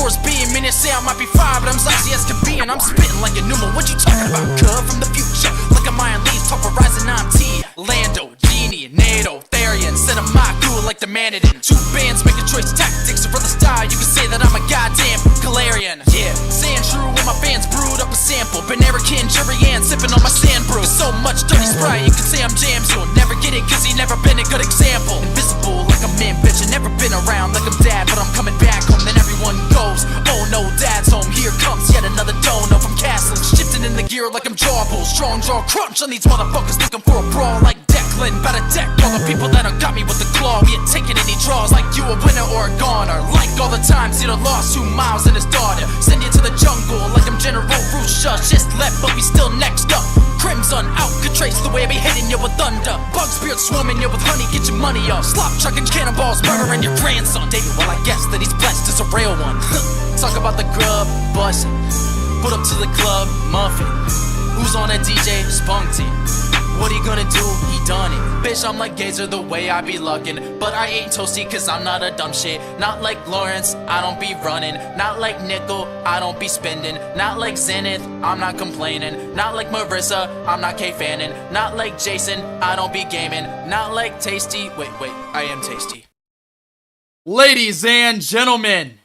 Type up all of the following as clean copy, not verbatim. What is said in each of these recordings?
4's beam, and you say I might be fire, but I'm as icy as can be, and I'm spitting like a pneumo. What you talking about, cub? From the future, like a Mayan leaf, top of rising 9T. Lando, Genie, NATO, Therian, set a my cool like the Manadin. Two bands making choice tactics, or for the style, you can say that I'm a goddamn Galarian. Yeah, saying true when my fans brewed up a sample. Been American, Jerry Ann, sipping on my sand brew. There's so much dirty Sprite, you can say I'm jams. You'll never get it, cause you never been a good example. Invisible like a man, bitch, I never been around like I'm dad, but I'm coming back home. Then everyone goes, oh no, dad's home. Here comes yet another dono from Castle, shifting in the gear like I'm Jawbull. Strong jaw crunch on these motherfuckers looking for a brawl like Declan. Better deck all the people that done got me with the claw. We ain't taking any draws like you a winner or a goner. Like all the times you done lost 2 miles and his daughter. Send you to the jungle like I'm General Rusha. Just left but we still next up. Crimson out, could trace the way I be hitting you with thunder. Bug spirit swarming you with honey, get your money up. Slop chucking cannonballs, murdering your grandson. David, well I guess that he's blessed as a real one. Talk about the grub, bussin'. Put up to the club, muffin. Who's on that DJ? Spunky. What he gonna do? He done it. Bitch, I'm like Gazer the way I be luckin'. But I ain't toasty cause I'm not a dumb shit. Not like Lawrence, I don't be running. Not like Nickel, I don't be spending. Not like Zenith, I'm not complaining. Not like Marissa, I'm not K-fanning. Not like Jason, I don't be gaming. Not like Tasty, wait, I am Tasty. Ladies and gentlemen,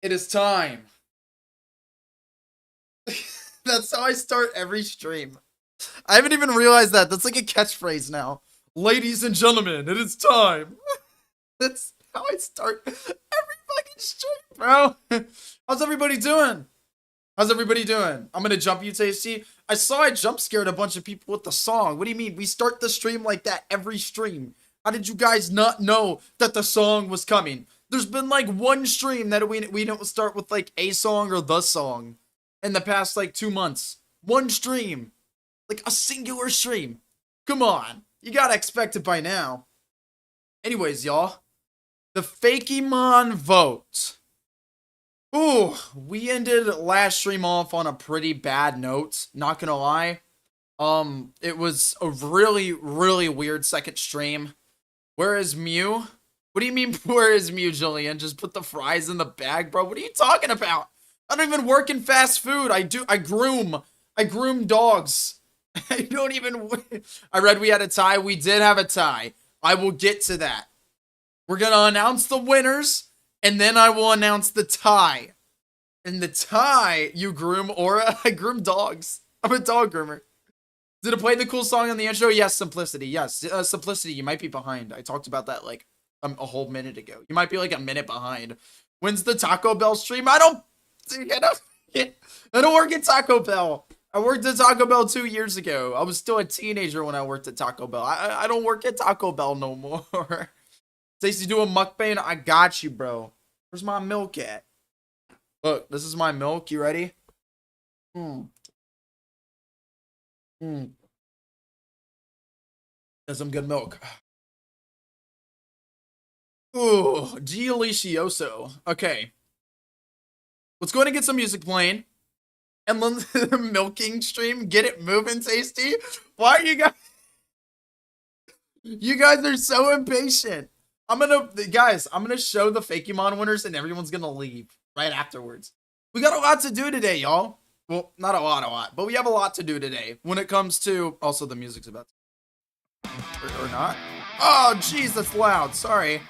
it is time. That's how I start every stream. I haven't even realized that. That's like a catchphrase now. Ladies and gentlemen, it is time. That's how I start every fucking stream, bro. How's everybody doing? How's everybody doing? I'm gonna jump you, Tasty. I saw I jump scared a bunch of people with the song. What do you mean? We start the stream like that every stream. How did you guys not know that the song was coming? There's been like one stream that we don't start with like a song or the song. In the past like 2 months. One stream. Like a singular stream. Come on. You gotta expect it by now. Anyways, y'all. The FAKEMON vote. Ooh, we ended last stream off on a pretty bad note. Not gonna lie. It was a really, really weird second stream. Where is Mew? What do you mean, where is Mew, Jillian? Just put the fries in the bag, bro? What are you talking about? I don't even work in fast food. I groom dogs. I don't even, I read we had a tie. We did have a tie. I will get to that. We're going to announce the winners, and then I will announce the tie. And the tie, you groom, Aura, I groom dogs. I'm a dog groomer. Did it play the cool song on the intro? Yes, Simplicity. Yes, Simplicity, you might be behind. I talked about that like a whole minute ago. You might be like a minute behind. When's the Taco Bell stream? I don't work at Taco Bell. I worked at Taco Bell 2 years ago. I was still a teenager when I worked at Taco Bell. I don't work at Taco Bell no more. Stacey doing mukbang. I got you, bro. Where's my milk at? Look, this is my milk. You ready? That's some good milk. Ooh, Delicioso. Okay. Let's go ahead and get some music playing. And then the milking stream. Get it moving, Tasty. Why are you guys... You guys are so impatient. I'm gonna show the FAKEMON winners and everyone's gonna leave right afterwards. We got a lot to do today, y'all. Well, not a lot, but we have a lot to do today when it comes to... Also, the music's about to... Or not. Oh, jeez, that's loud. Sorry.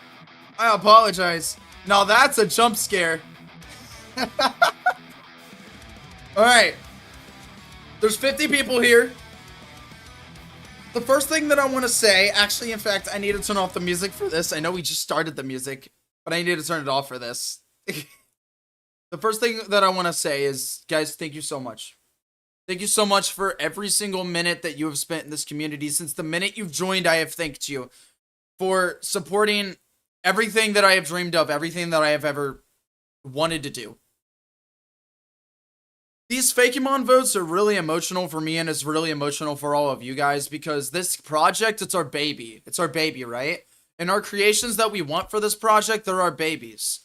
I apologize. Now that's a jump scare. Alright. There's 50 people here. The first thing that I want to say, actually, in fact, I need to turn off the music for this. I know we just started the music, but I need to turn it off for this. The first thing that I want to say is, guys, thank you so much. Thank you so much for every single minute that you have spent in this community. Since the minute you've joined, I have thanked you for supporting everything that I have dreamed of, everything that I have ever wanted to do. These FAKEMON votes are really emotional for me, and it's really emotional for all of you guys, because this project, it's our baby. It's our baby, right? And our creations that we want for this project, they're our babies.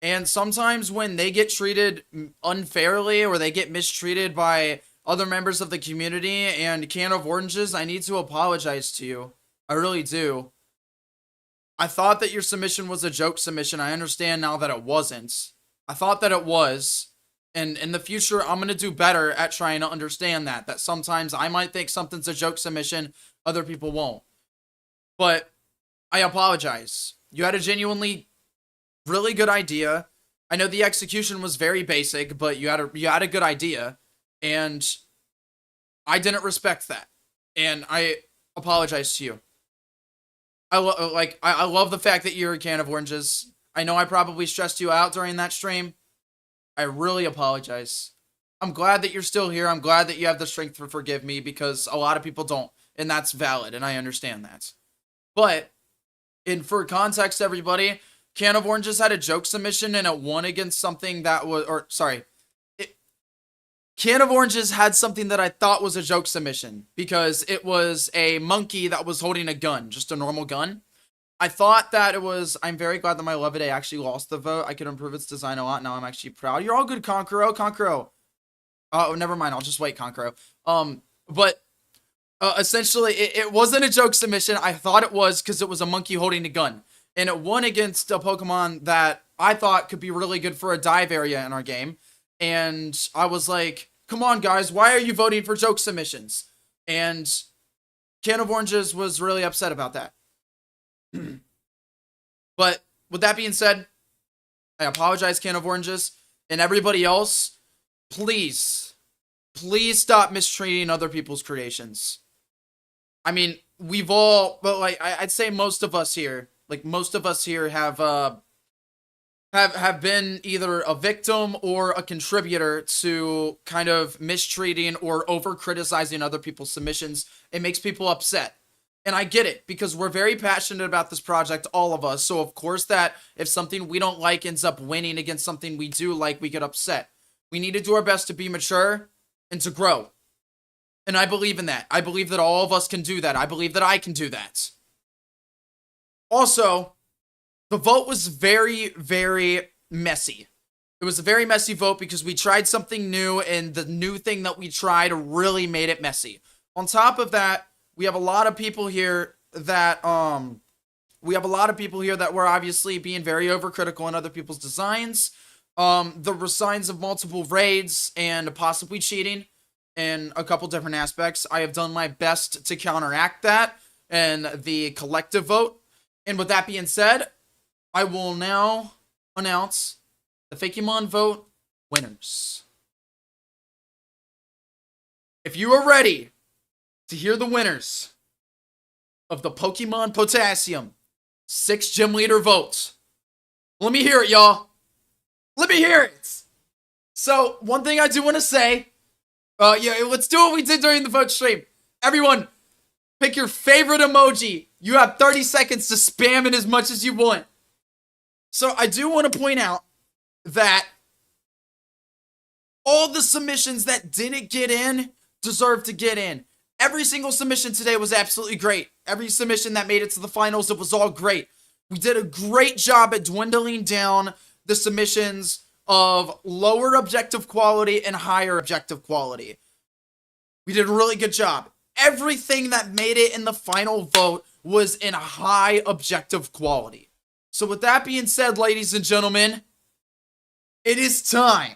And sometimes when they get treated unfairly or they get mistreated by other members of the community and Can of Oranges, I need to apologize to you. I really do. I thought that your submission was a joke submission. I understand now that it wasn't. I thought that it was. And in the future, I'm going to do better at trying to understand that sometimes I might think something's a joke submission, other people won't. But I apologize. You had a genuinely really good idea. I know the execution was very basic, but you had a good idea, and I didn't respect that. And I apologize to you. I love the fact that you're a can of oranges. I know I probably stressed you out during that stream. I really apologize. I'm glad that you're still here. I'm glad that you have the strength to forgive me, because a lot of people don't, and that's valid, and I understand that. But, for context, everybody, Can of Oranges had a joke submission, and it won against something that was, Can of Oranges had something that I thought was a joke submission, because it was a monkey that was holding a gun, just a normal gun. I thought that it was, I'm very glad that my Leviday actually lost the vote. I could improve its design a lot. Now I'm actually proud. You're all good, Conqueror. Conqueror. Oh, never mind. I'll just wait, Conqueror. Essentially, it wasn't a joke submission. I thought it was, because it was a monkey holding a gun. And it won against a Pokemon that I thought could be really good for a dive area in our game. And I was like, come on, guys. Why are you voting for joke submissions? And Can of Oranges was really upset about that. But with that being said, I apologize, Can of Oranges, and everybody else. Please stop mistreating other people's creations. I mean, we've all, but like I'd say most of us here have been either a victim or a contributor to kind of mistreating or over criticizing other people's submissions. It makes people upset. And I get it, because we're very passionate about this project, all of us. So of course that if something we don't like ends up winning against something we do like, we get upset. We need to do our best to be mature and to grow. And I believe in that. I believe that all of us can do that. I believe that I can do that. Also, the vote was very, very messy. It was a very messy vote because we tried something new, and the new thing that we tried really made it messy. On top of that, we have a lot of people here that were obviously being very overcritical on other people's designs. There were signs of multiple raids and possibly cheating in a couple different aspects. I have done my best to counteract that and the collective vote. And with that being said, I will now announce the FAKEMON vote winners. If you are ready to hear the winners of the Pokemon Potassium 6 Gym Leader votes, let me hear it, y'all. Let me hear it. So, one thing I do want to say, let's do what we did during the vote stream. Everyone, pick your favorite emoji. You have 30 seconds to spam it as much as you want. So, I do want to point out that all the submissions that didn't get in deserve to get in. Every single submission today was absolutely great. Every submission that made it to the finals, it was all great. We did a great job at dwindling down the submissions of lower objective quality and higher objective quality. We did a really good job. Everything that made it in the final vote was in high objective quality. So with that being said, ladies and gentlemen, it is time.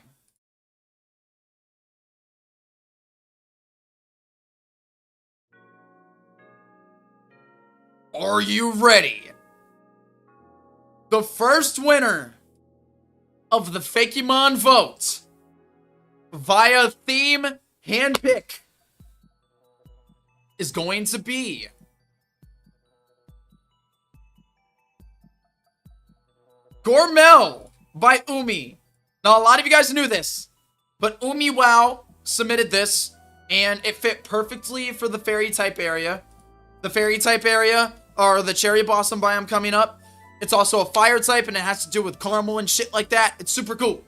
Are you ready? The first winner of the FAKEMON vote via theme handpick is going to be Gormel by Umi. Now, a lot of you guys knew this, but Umi Wow submitted this, and it fit perfectly for the fairy type area. The fairy type area, or the cherry blossom biome coming up. It's also a fire type, and it has to do with caramel and shit like that. It's super cool.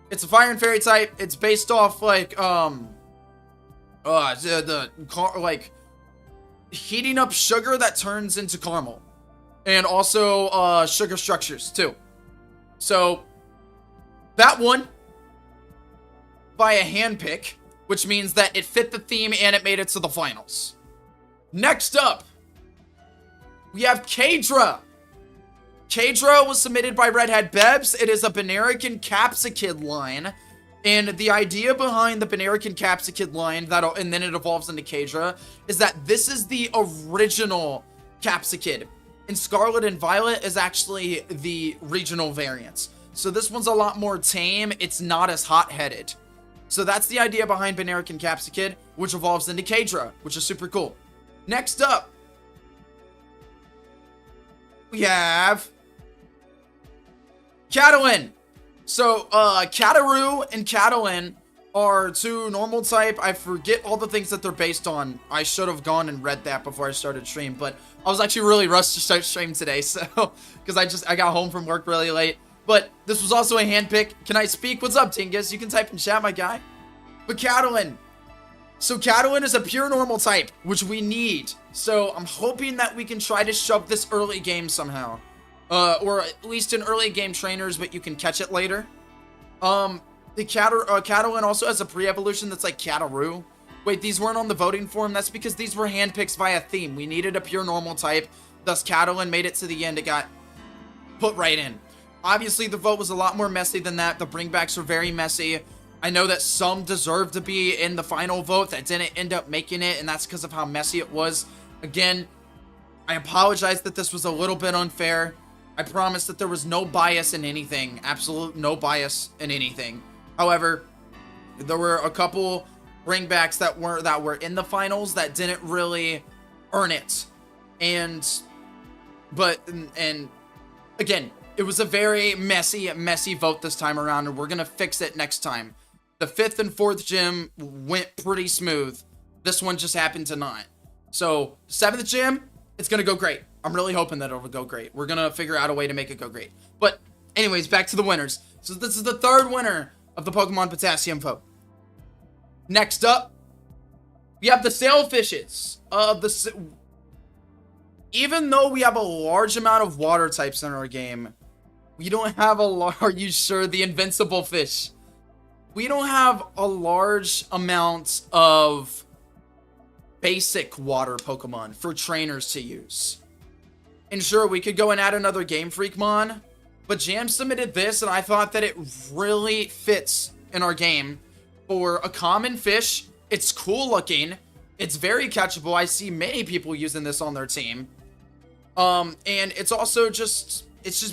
It's a fire and fairy type. It's based off like heating up sugar that turns into caramel, and also sugar structures too. So that one by a handpick, which means that it fit the theme and it made it to the finals. Next up, we have Kadra Kadra was submitted by Redhead Bebs. It is a Banerican Capsicid line. And the idea behind the Banerican Capsicid line, and then it evolves into Kadra, is that this is the original Capsicid. And Scarlet and Violet is actually the regional variants. So this one's a lot more tame. It's not as hot-headed. So that's the idea behind Banerican Capsicid, which evolves into Kadra, which is super cool. Next up, we have Catalan. So, Cataru and Catalan are two normal type. I forget all the things that they're based on. I should have gone and read that before I started stream, but I was actually really rushed to start stream today, so, because I got home from work really late. But this was also a hand pick. Can I speak? What's up, Tingus? You can type in chat, my guy. But Catalan. So Catalan is a pure normal type, which we need. So I'm hoping that we can try to shove this early game somehow. Or at least in early game trainers, but you can catch it later. The Catalan also has a pre-evolution that's like Cataru. Wait, these weren't on the voting form? That's because these were handpicks via theme. We needed a pure normal type. Thus, Catalan made it to the end. It got put right in. Obviously, the vote was a lot more messy than that. The bringbacks were very messy. I know that some deserved to be in the final vote that didn't end up making it, and that's because of how messy it was. Again, I apologize that this was a little bit unfair. I promise that there was no bias in anything. Absolute no bias in anything. However, there were a couple bringbacks that were in the finals that didn't really earn it. And again, it was a very messy vote this time around, and we're gonna fix it next time. The 5th and 4th gym went pretty smooth. This one just happened to not. So 7th gym, it's gonna go great. I'm really hoping that it'll go great. We're gonna figure out a way to make it go great. But anyways, back to the winners. So this is the 3rd winner of the Pokemon Potassium vote. Next up, we have the Sailfishes. Even though we have a large amount of water types in our game, we don't have are you sure? The Invincible Fish. We don't have a large amount of basic water Pokemon for trainers to use. And sure, we could go and add another Game Freakmon, but Jam submitted this, and I thought that it really fits in our game. For a common fish, it's cool looking, it's very catchable. I see many people using this on their team. And it's also just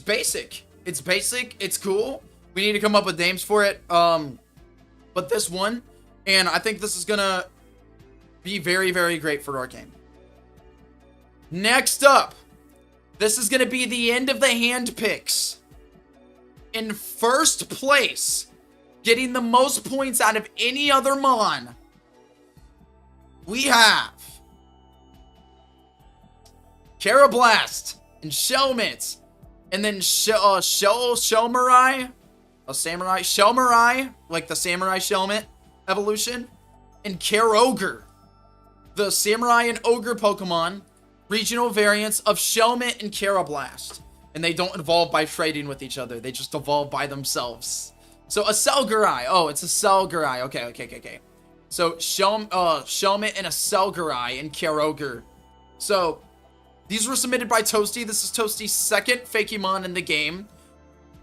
basic. It's basic, it's cool. We need to come up with names for it. But this one, and I think this is gonna be very, very great for our game. Next up, this is gonna be the end of the hand picks. In first place, getting the most points out of any other Mon, we have Carablast and Shelmet, and then Shelmarai, like the Samurai Shelmet evolution, and Kyogre, the Samurai and Ogre Pokemon, regional variants of Shelmet and Carablast. And they don't evolve by trading with each other. They just evolve by themselves. So a Selgarai. Oh, it's a Selgarai. Okay. So Shelmet and a Selgarai and Kyogre. So these were submitted by Toasty. This is Toasty's 2nd Fakemon in the game.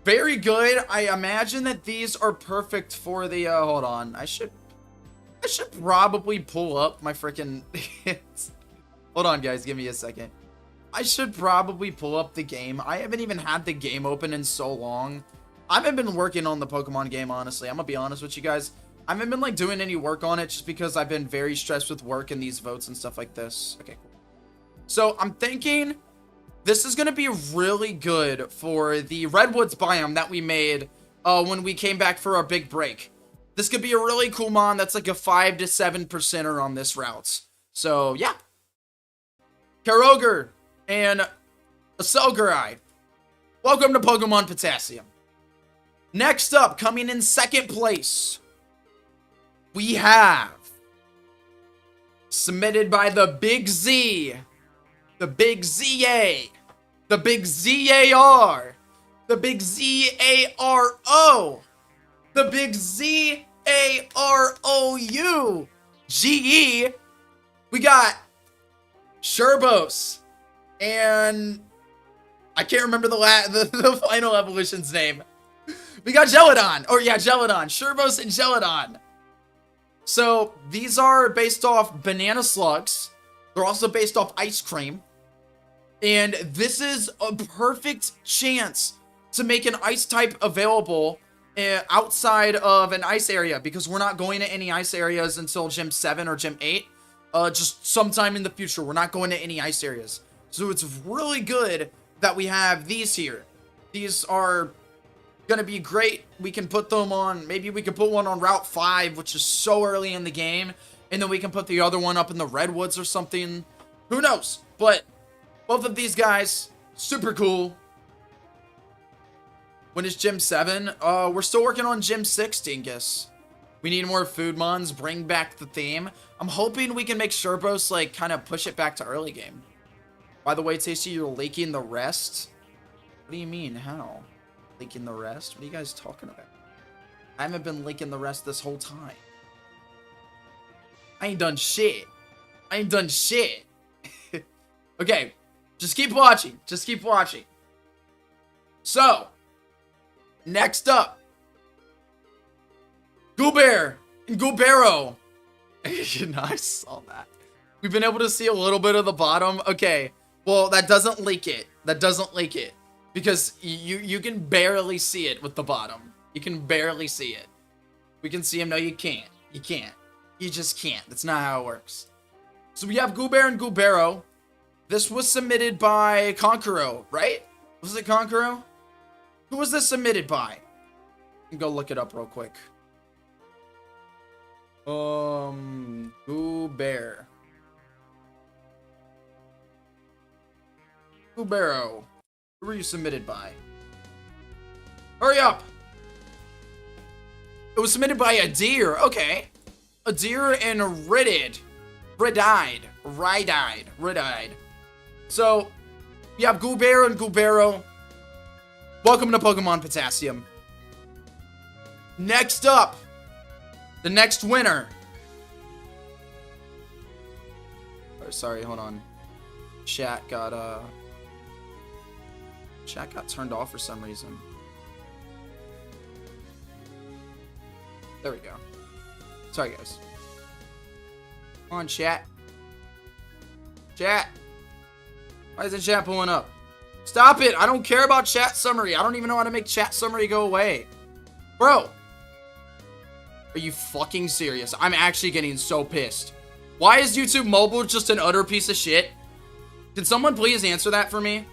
Very good. I imagine that these are perfect for the hold on. I should probably pull up my freaking hold on, guys, give me a second. I should probably pull up the game. I haven't even had the game open in so long. I haven't been working on the Pokemon game, honestly. I'm gonna be honest with you guys. I haven't been like doing any work on it just because I've been very stressed with work and these votes and stuff like this. Okay, cool. So I'm thinking this is gonna be really good for the Redwoods biome that we made when we came back for our big break. This could be a really cool Mon that's like a 5 to 7%er on this route. So yeah. Kyogre and a Selgarai. Welcome to Pokemon Potassium. Next up, coming in 2nd place, we have, submitted by the Big Z, the Big ZA, the Big ZAR, the Big ZARO, the Big ZAROU, GE, we got Sherbos and I can't remember the final evolution's name. We got Geladon. Or yeah, Geladon. Sherbos and Geladon. So these are based off banana slugs. They're also based off ice cream. And this is a perfect chance to make an ice type available outside of an ice area, because we're not going to any ice areas until Gym 7 or Gym 8. Just sometime in the future, we're not going to any ice areas. So it's really good that we have these here. These are gonna be great. We can put them on, maybe we could put one on Route 5, which is so early in the game, and then we can put the other one up in the Redwoods or something. Who knows? But both of these guys, super cool. When is Gym 7? We're still working on Gym 6, Dingus. We need more food mons, bring back the theme. I'm hoping we can make Sherbos, like, kind of push it back to early game. By the way, Tasty, you're leaking the rest? What do you mean? How? Leaking the rest? What are you guys talking about? I haven't been leaking the rest this whole time. I ain't done shit. I ain't done shit. Okay, just keep watching. Just keep watching. So, next up, Goobear and Goobero. I saw that. We've been able to see a little bit of the bottom. Okay, well, that doesn't leak it. That doesn't leak it. Because you can barely see it with the bottom. You can barely see it. We can see him. No, you can't. You can't. You just can't. That's not how it works. So we have Goobear and Goobero. This was submitted by Konkuro, right? Was it Konkuro? Who was this submitted by? Can go look it up real quick. Goobear. Goobero. Who were you submitted by? Hurry up! It was submitted by a deer. Okay. A deer and Ridid. Ridide. So, we have Goobear and Goobero. Welcome to Pokemon Potassium. Next up, the next winner. Oh, sorry, hold on. Chat got turned off for some reason. There we go. Sorry, guys. Come on, chat. Chat. Why isn't chat pulling up? Stop it. I don't care about chat summary. I don't even know how to make chat summary go away. Bro. Are you fucking serious? I'm actually getting so pissed. Why is YouTube mobile just an utter piece of shit? Can someone please answer that for me?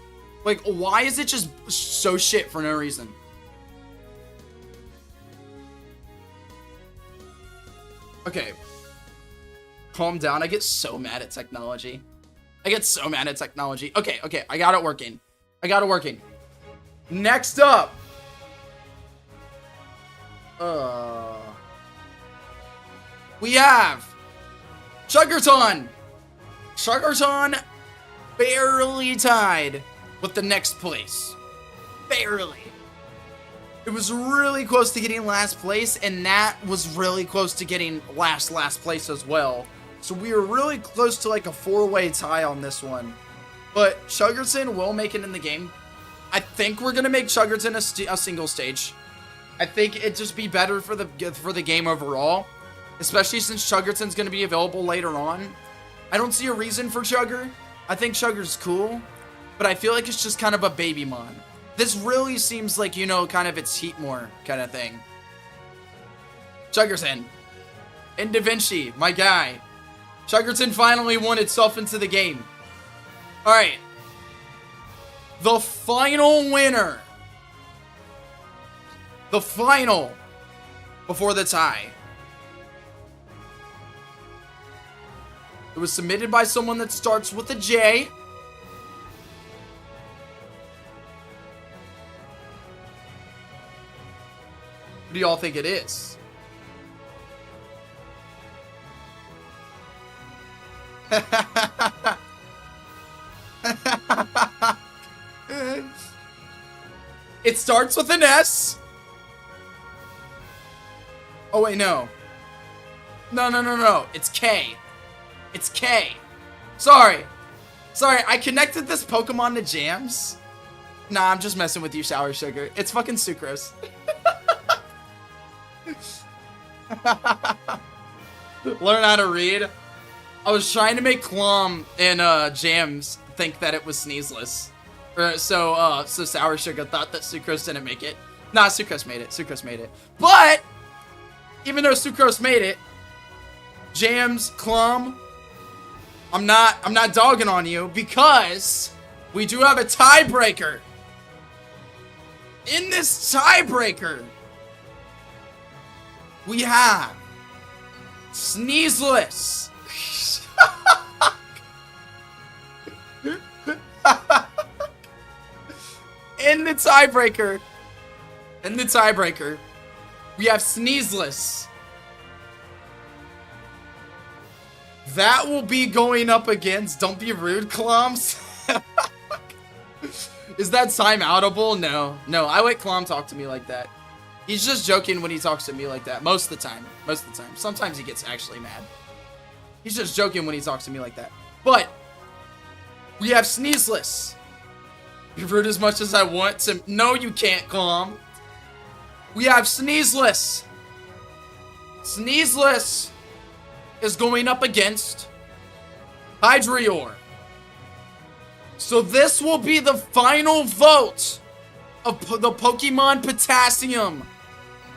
Like, why is it just so shit for no reason? Okay. Calm down. I get so mad at technology. Okay, I got it working. Next up. We have Chuggerton. Chuggerton barely tied with the next place. Barely. It was really close to getting last place, and that was really close to getting last place as well. So we were really close to like a 4-way tie on this one. But Chuggerton will make it in the game. I think we're gonna make Chuggerton a single stage. I think it'd just be better for the game overall, especially since Chuggerton's gonna be available later on. I don't see a reason for Chugger. I think Chugger's cool, but I feel like it's just kind of a baby mon. This really seems like, you know, kind of its Heatmore kind of thing. Chuggerton. And Da Vinci, my guy. Chuggerton finally won itself into the game. Alright. The final winner. The final before the tie. It was submitted by someone that starts with a J. Who do y'all think it is? It starts with an S. Oh wait, no. No. It's K. It's K. Sorry, I connected this Pokemon to Jams. Nah, I'm just messing with you, Sour Sugar. It's fucking sucrose. Learn how to read. I was trying to make Clom and Jams think that it was sneezeless. So Sour Sugar thought that Sucrose didn't make it. Nah, Sucrose made it. Sucrose made it. But even though Sucrose made it, Jams, Clom, I'm not dogging on you because we do have a tiebreaker. In this tiebreaker, we have Sneezeless. In the tiebreaker, we have Sneezeless. That will be going up against Don't Be Rude, Cloms. Is that time-outable? No. No, I let Clom talk to me like that. He's just joking when he talks to me like that. Most of the time. Most of the time. Sometimes he gets actually mad. He's just joking when he talks to me like that. But we have Sneezeless. Be rude as much as I want to. No, you can't, Clom. We have Sneezeless. Sneezeless is going up against Hydreior. So this will be the final vote of the Pokemon Potassium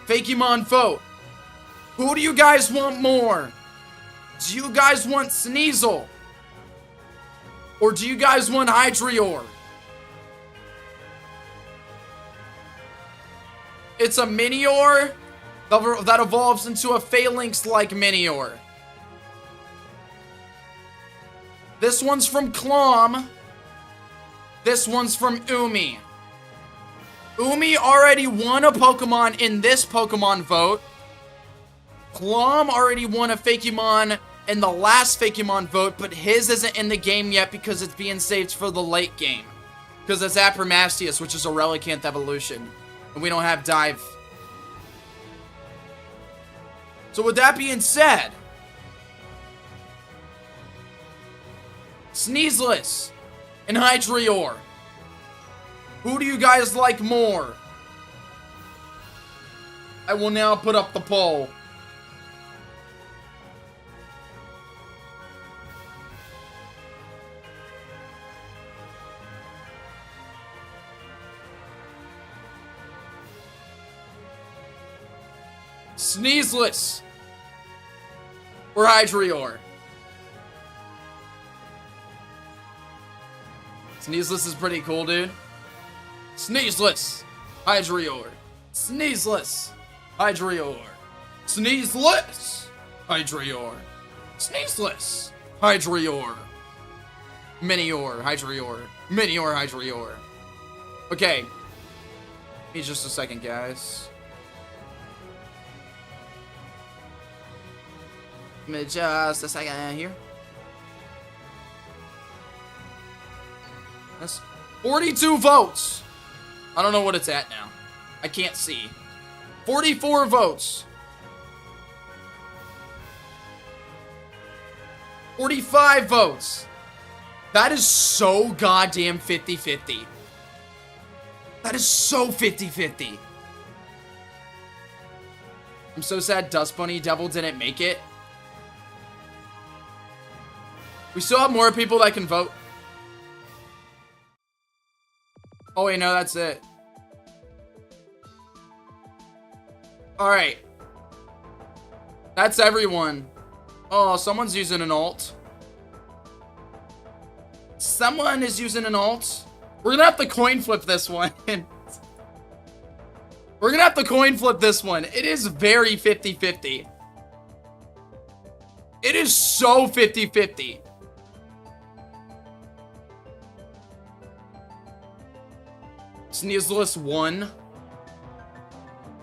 FAKEMON vote. Who do you guys want more? Do you guys want Sneasel? Or do you guys want Hydreior? It's a Minior that evolves into a Phalanx-like Minior. This one's from Clom. This one's from Umi. Umi already won a Pokemon in this Pokemon vote. Clom already won a Fakemon in the last Fakemon vote, but his isn't in the game yet because it's being saved for the late game. Because it's Apromastius, which is a Relicanth evolution. And we don't have Dive. So with that being said, Sneezeless and Hydreior, who do you guys like more? I will now put up the poll. Sneezeless or Hydreior? Sneezeless is pretty cool, dude. Sneezeless, Hydreior. Sneezeless, Hydreior. Sneezeless, Hydreior. Sneezeless, Hydreior. Minior, Hydreior. Minior, Hydreior. Okay. Give me just a second, guys. Give me just a second here. That's 42 votes. I don't know what it's at now. I can't see. 44 votes. 45 votes. That is so goddamn 50-50. That is so 50-50. I'm so sad Dust Bunny Devil didn't make it. We still have more people that can vote. Oh wait, no, that's it. Alright. That's everyone. Oh, someone's using an alt. Someone is using an alt. We're gonna have to coin flip this one. We're gonna have to coin flip this one. It is very 50-50. It is so 50-50. Sneezeless 1.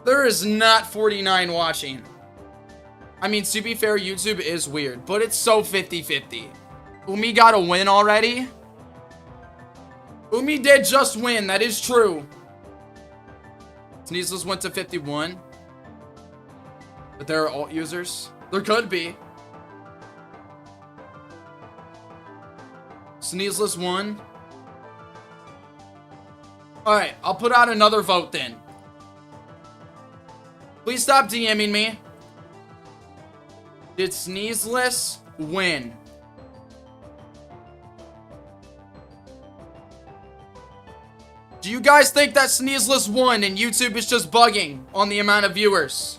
There is not 49 watching. I mean, to be fair, YouTube is weird, but it's so 50-50. Umi got a win already. Umi did just win, that is true. Sneezeless went to 51. But there are alt users. There could be. Sneezeless 1. Alright, I'll put out another vote then. Please stop DMing me. Did Sneezeless win? Do you guys think that Sneezeless won and YouTube is just bugging on the amount of viewers?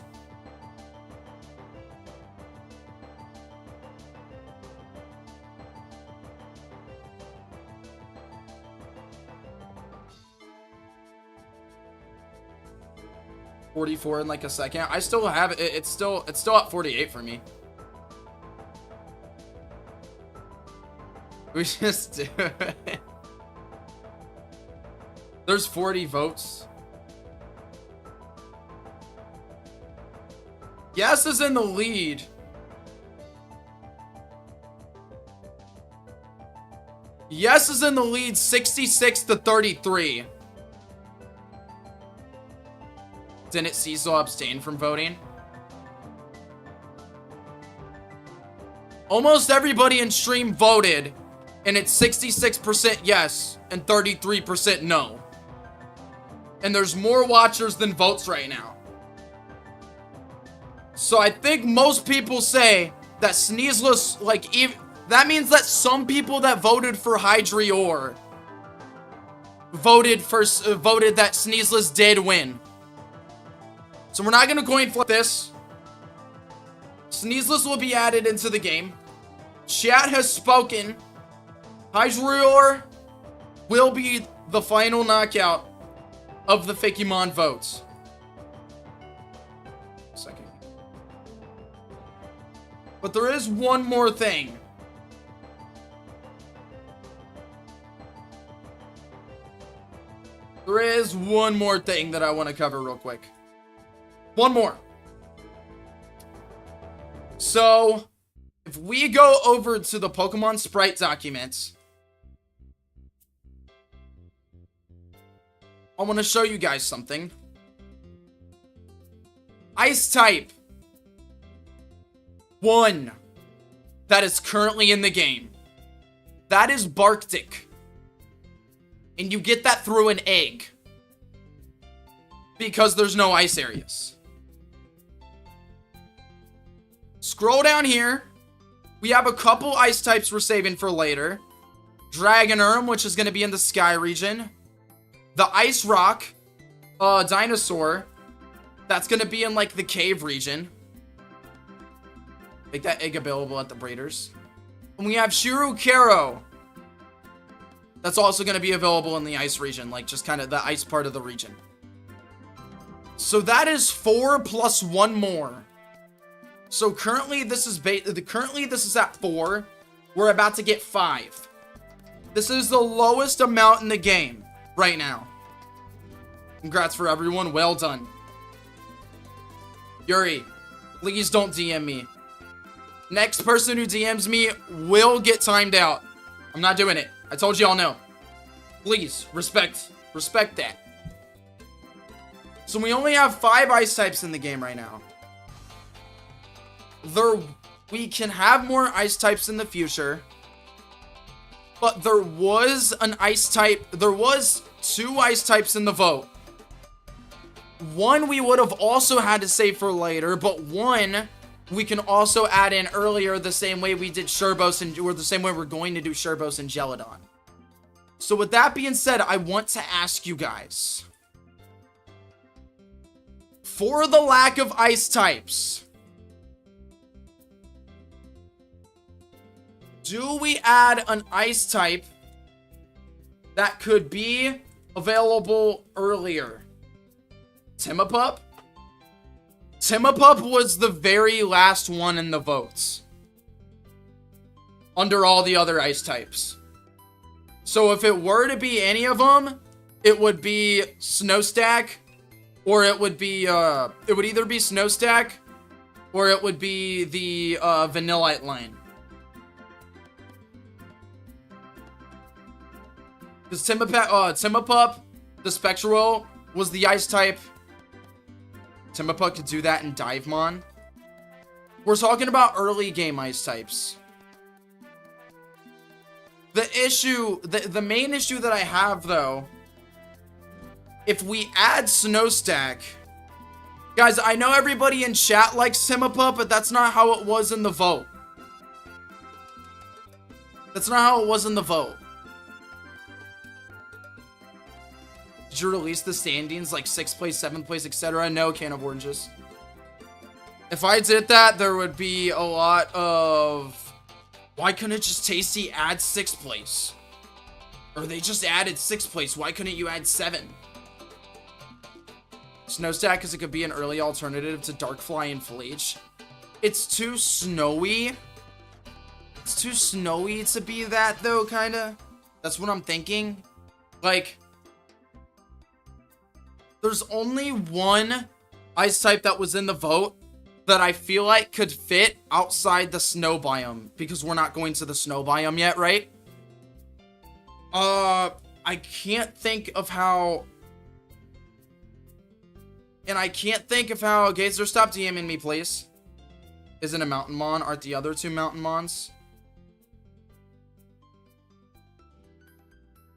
$44 in like a second. I still have it. It's still at 48 for me. We just do it. There's 40 votes. Yes is in the lead. Yes is in the lead 66 to 33. Didn't Cecil abstain from voting? Almost everybody in stream voted, and it's 66% yes and 33% no. And there's more watchers than votes right now. So I think most people say that Sneezeless, like, that means that some people that voted for Hydrior voted that Sneezeless did win. So we're not gonna coin flip this. Sneezeless will be added into the game. Chat has spoken. Hydrior will be the final knockout of the FAKEMON votes. Second. But there is one more thing. There is one more thing that I want to cover real quick. One more. So, if we go over to the Pokemon Sprite documents, I want to show you guys something. Ice type 1 that is currently in the game. That is Barktic. And you get that through an egg. Because there's no ice areas. Scroll down here. We have a couple ice types we're saving for later. Dragonurm, which is going to be in the Sky region. The Ice Rock Dinosaur. That's going to be in, like, the Cave region. Make that egg available at the breeders. And we have Shirukero. That's also going to be available in the Ice region. Like, just kind of the ice part of the region. So that is 4 plus 1 more. So currently this is at 4. We're about to get 5. This is the lowest amount in the game right now. Congrats for everyone. Well done. Yuri, please don't DM me. Next person who DMs me will get timed out. I'm not doing it. I told y'all no. Please, respect that. So we only have 5 ice types in the game right now. We can have more ice types in the future. But there was an ice type. There was 2 ice types in the vote. One we would have also had to save for later, but one we can also add in earlier the same way we did Sherbos or the same way we're going to do Sherbos and Geladon. So with that being said, I want to ask you guys. For the lack of ice types, do we add an ice type that could be available earlier? Timapup? Timapup was the very last one in the votes. Under all the other ice types. So if it were to be any of them, it would be Snowstack, or it would be, it would either be Snowstack, or it would be the, Vanillite line. Because Timapup, the Spectral, was the ice type. Timapup could do that in Divemon. We're talking about early game ice types. The main issue that I have, though, if we add Snowstack, guys, I know everybody in chat likes Timapup, but that's not how it was in the vote. That's not how it was in the vote. Did you release the standings like 6th place, 7th place, etc.? No, can of oranges. If I did that, there would be a lot of... Why couldn't it just Tasty add 6th place? Or they just added 6th place. Why couldn't you add 7? Snowstack, because it could be an early alternative to Darkfly and Fleech. It's too snowy. It's too snowy to be that, though, kind of. That's what I'm thinking. Like... There's only one ice type that was in the vote that I feel like could fit outside the snow biome, because we're not going to the snow biome yet, right? I can't think of how... And I can't think of how... Gazer, stop DMing me, please. Isn't a mountain mon? Aren't the other 2 mountain mons?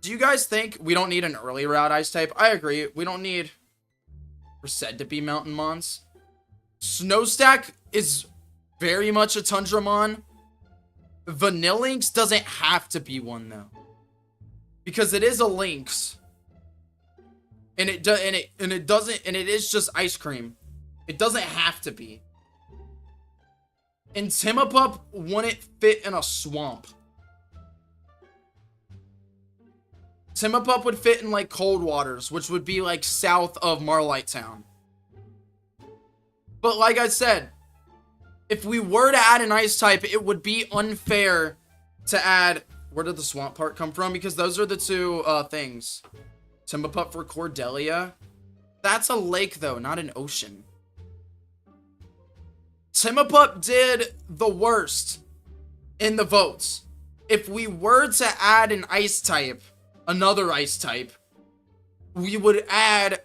Do you guys think we don't need an early route ice type? I agree. We don't need... We're said to be mountain mons. Snowstack is very much a tundra mon. Vanillinx doesn't have to be one, though. Because it is a lynx. And it is just ice cream. It doesn't have to be. And Timapup wouldn't fit in a swamp. Timapup would fit in, like, cold waters, which would be, like, south of Marlight Town. But, like I said, if we were to add an ice type, it would be unfair to add... Where did the swamp part come from? Because those are the 2, things. Timapup for Cordelia. That's a lake, though, not an ocean. Timapup did the worst in the votes. If we were to add an ice type... Another ice type, we would add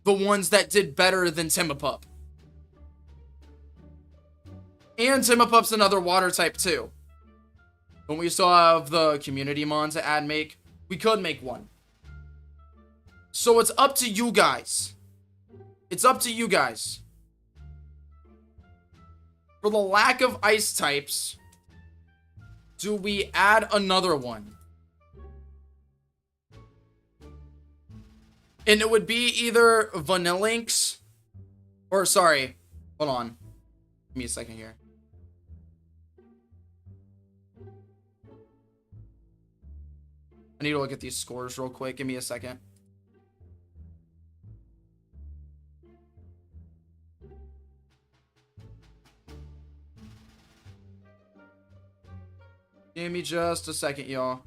the ones that did better than Timapup. And Timapup's another water type too. When we still have the community mon to add make, we could make one. So it's up to you guys. It's up to you guys. For the lack of ice types, do we add another one? And it would be either Vanillinx, or sorry, hold on. Give me a second here. I need to look at these scores real quick. Give me a second. Give me just a second, y'all.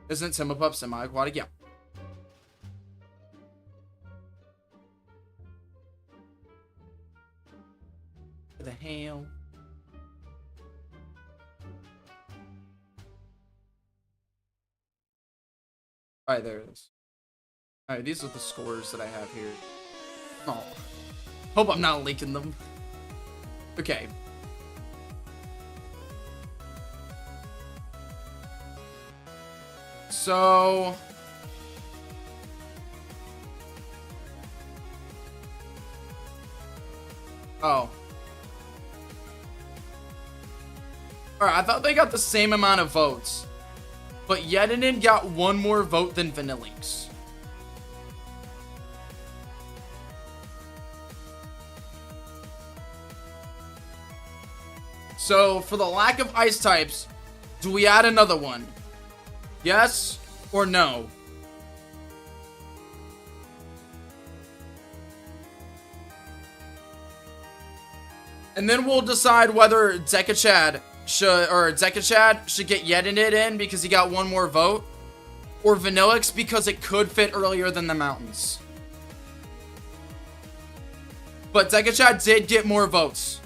Isn't Timapup semi-aquatic? Yeah. What the hell? Alright, there it is. Alright, these are the scores that I have here. Oh. Hope I'm not leaking them. Okay. So... Oh. Alright, I thought they got the same amount of votes. But Yedinin got one more vote than Vanillinx. So, for the lack of ice types, do we add another one? Yes or no? And then we'll decide whether Dekachad should get Yedinit in because he got one more vote, or Vanillinx because it could fit earlier than the mountains. But Dekachad did get more votes,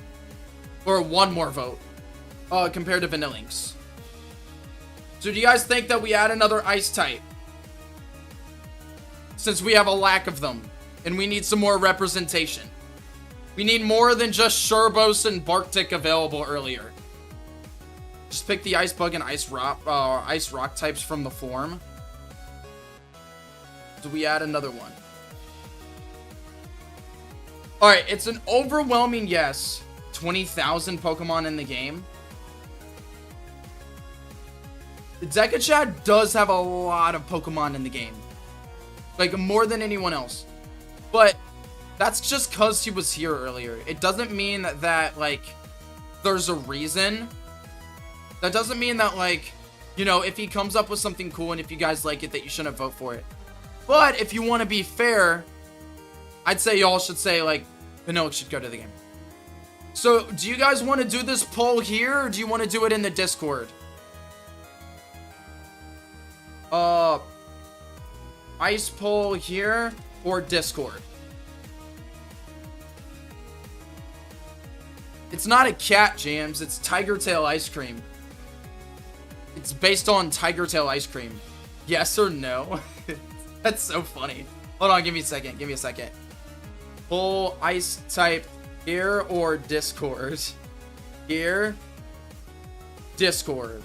or one more vote, compared to Vanillinx. So do you guys think that we add another ice type? Since we have a lack of them, and we need some more representation. We need more than just Sherbos and Barktik available earlier. Just pick the Ice Bug and Ice Rock types from the form. Do we add another one? Alright, it's an overwhelming yes. 20,000 Pokemon in the game. Dekachad does have a lot of Pokemon in the game. Like, more than anyone else. But that's just because he was here earlier. It doesn't mean that, like, there's a reason. That doesn't mean that, like, you know, if he comes up with something cool and if you guys like it, that you shouldn't vote for it. But if you want to be fair, I'd say y'all should say, like, Vanilla should go to the game. So, do you guys want to do this poll here, or do you want to do it in the Discord? Ice poll here or Discord? It's not a cat, Jams. It's Tiger Tail ice cream. It's based on Tiger Tail ice cream. Yes or no? That's so funny. Hold on, give me a second. Give me a second. Poll ice type here or Discord? Here. Discord.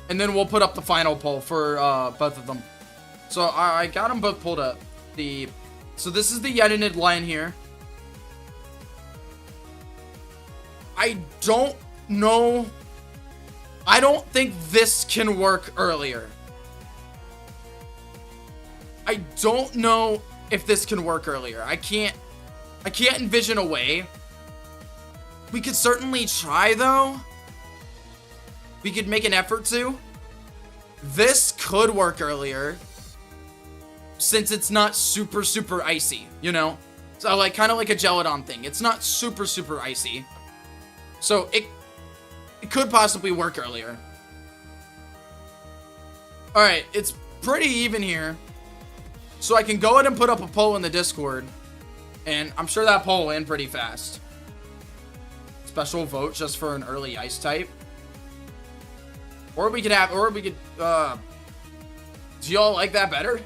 And then we'll put up the final poll for both of them. So I got them both pulled up. So this is the Yetinid line here. I don't know. I don't think this can work earlier. I don't know if this can work earlier. I can't envision a way. We could certainly try, though. We could make an effort to. This could work earlier, since it's not super icy, you know? So, like, kind of like a Geladon thing. It's not super icy. So, it could possibly work earlier. Alright, it's pretty even here. So I can go ahead and put up a poll in the Discord. And I'm sure that poll will end pretty fast. Special vote just for an early ice type. Or we could do y'all like that better?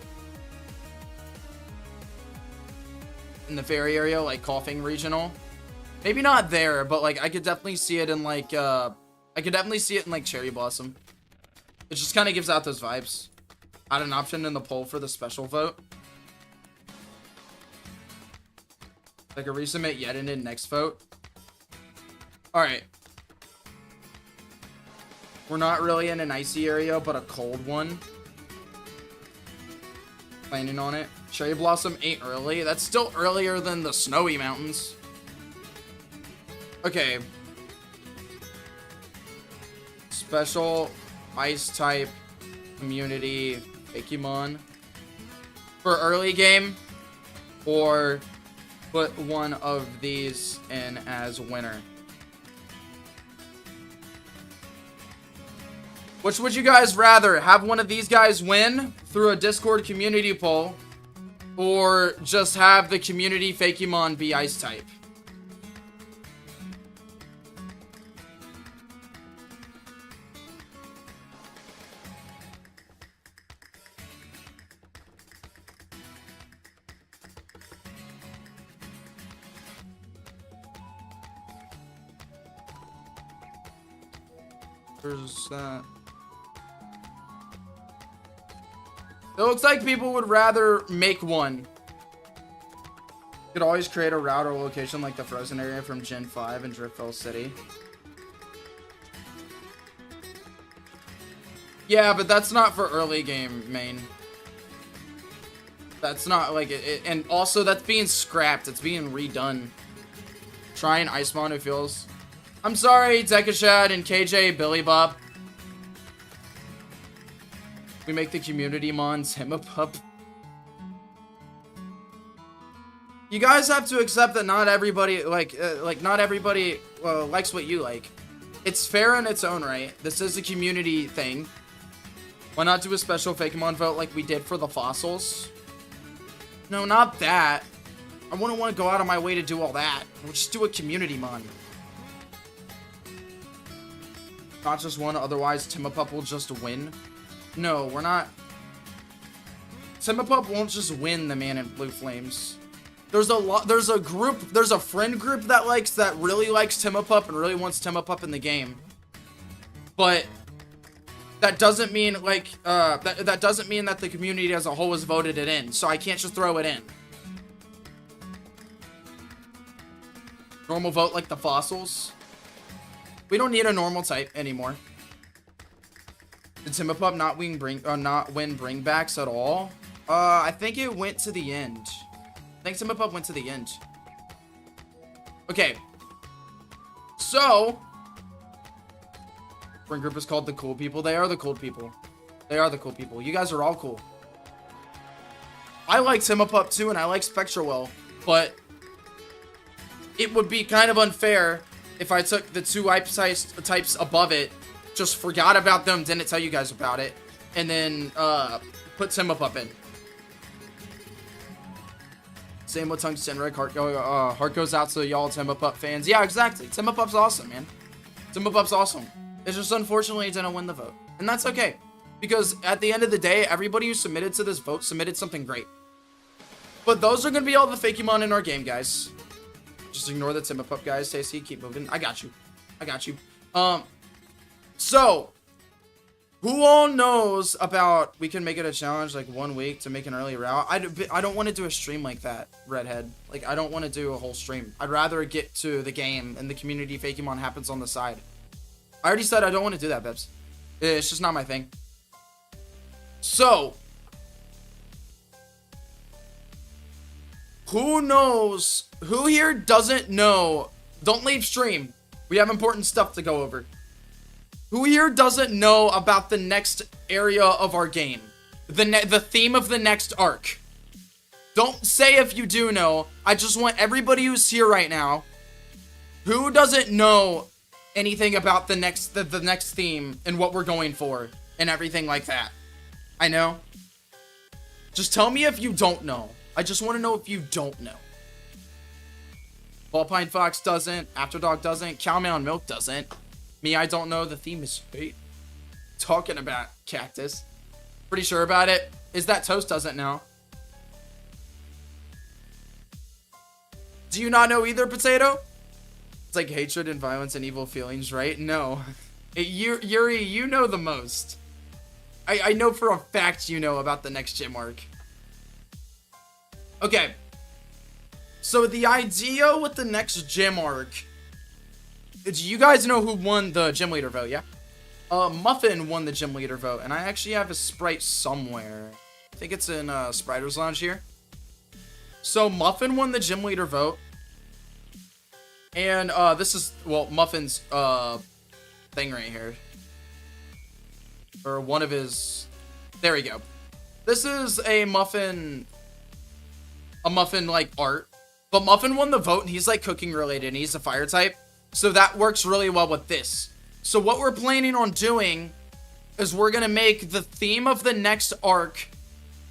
In the fairy area, like Coughing Regional? Maybe not there, but like I could definitely see it in like Cherry Blossom. It just kind of gives out those vibes. Add an option in the poll for the special vote. Like a resubmit Yetinid next vote. Alright. We're not really in an icy area, but a cold one. Planning on it. Cherry Blossom ain't early. That's still earlier than the snowy mountains. Okay. Special ice type community FAKEMON for early game, or put one of these in as winner. Which would you guys rather? Have one of these guys win through a Discord community poll, or just have the community FAKEMON be ice type? There's that. It looks like people would rather make one. You could always create a route or location like the frozen area from Gen 5 in Driftville City. Yeah, but that's not for early game, main. That's not like it, and also that's being scrapped. It's being redone. Try an Icemon who feels. I'm sorry, Dekachad and KJ Billy Bob. We make the community mons him a pup. You guys have to accept that not everybody not everybody likes what you like. It's fair in its own right. This is a community thing. Why not do a special FAKEMON vote like we did for the fossils? No, not that. I wouldn't want to go out of my way to do all that. We'll just do a community mon. Not just one, otherwise Timapup will just win. No, we're not. Timapup won't just win the Man in Blue Flames. There's a friend group that really likes Timapup and really wants Timapup in the game. But that doesn't mean like that doesn't mean that the community as a whole has voted it in. So I can't just throw it in. Normal vote like the fossils. We don't need a normal type anymore. Did Timapup not win bringbacks at all? I think it went to the end. I think Timapup went to the end. Okay. So friend group is called the cool people. They are the cool people. They are the cool people. You guys are all cool. I like Timapup too, and I like Spectrawell, but it would be kind of unfair if I took the two types above it, just forgot about them, didn't tell you guys about it, and then put Timapup in. Same with Tungsten Red. Heart goes out to y'all Timapup fans. Yeah, exactly. Timapup's awesome, man. Timapup's awesome. It's just unfortunately it didn't win the vote. And that's okay. Because at the end of the day, everybody who submitted to this vote submitted something great. But those are going to be all the Fakemon in our game, guys. Just ignore the Timapup, guys. Tasty, keep moving. I got you. I got you. So, who all knows about we can make it a challenge like 1 week to make an early route? I don't want to do a stream like that, Redhead. Like, I don't want to do a whole stream. I'd rather get to the game and the community Fakemon happens on the side. I already said I don't want to do that, Bebs. It's just not my thing. So, who knows? Who here doesn't know? Don't leave stream. We have important stuff to go over. Who here doesn't know about the next area of our game? The theme of the next arc. Don't say if you do know. I just want everybody who's here right now. Who doesn't know anything about the next theme and what we're going for and everything like that? I know. Just tell me if you don't know. I just want to know if you don't know. Ballpine Fox doesn't. Afterdog doesn't. Cowman Milk doesn't. Me, I don't know. The theme is fate. Talking about Cactus. Pretty sure about it. Is that Toast doesn't know? Do you not know either, Potato? It's like hatred and violence and evil feelings, right? No. Yuri, you know the most. I know for a fact you know about the next gym arc. Okay. So the idea with the next gym arc, do you guys know who won the gym leader vote? Yeah. Muffin won the gym leader vote, and I actually have his sprite somewhere. I think it's in Spriter's Lounge here. So Muffin won the gym leader vote, and this is, well, Muffin's thing right here, or one of his. There we go. This is a Muffin like art, but Muffin won the vote, and he's like cooking related, and he's a fire type. So that works really well with this. So what we're planning on doing is we're going to make the theme of the next arc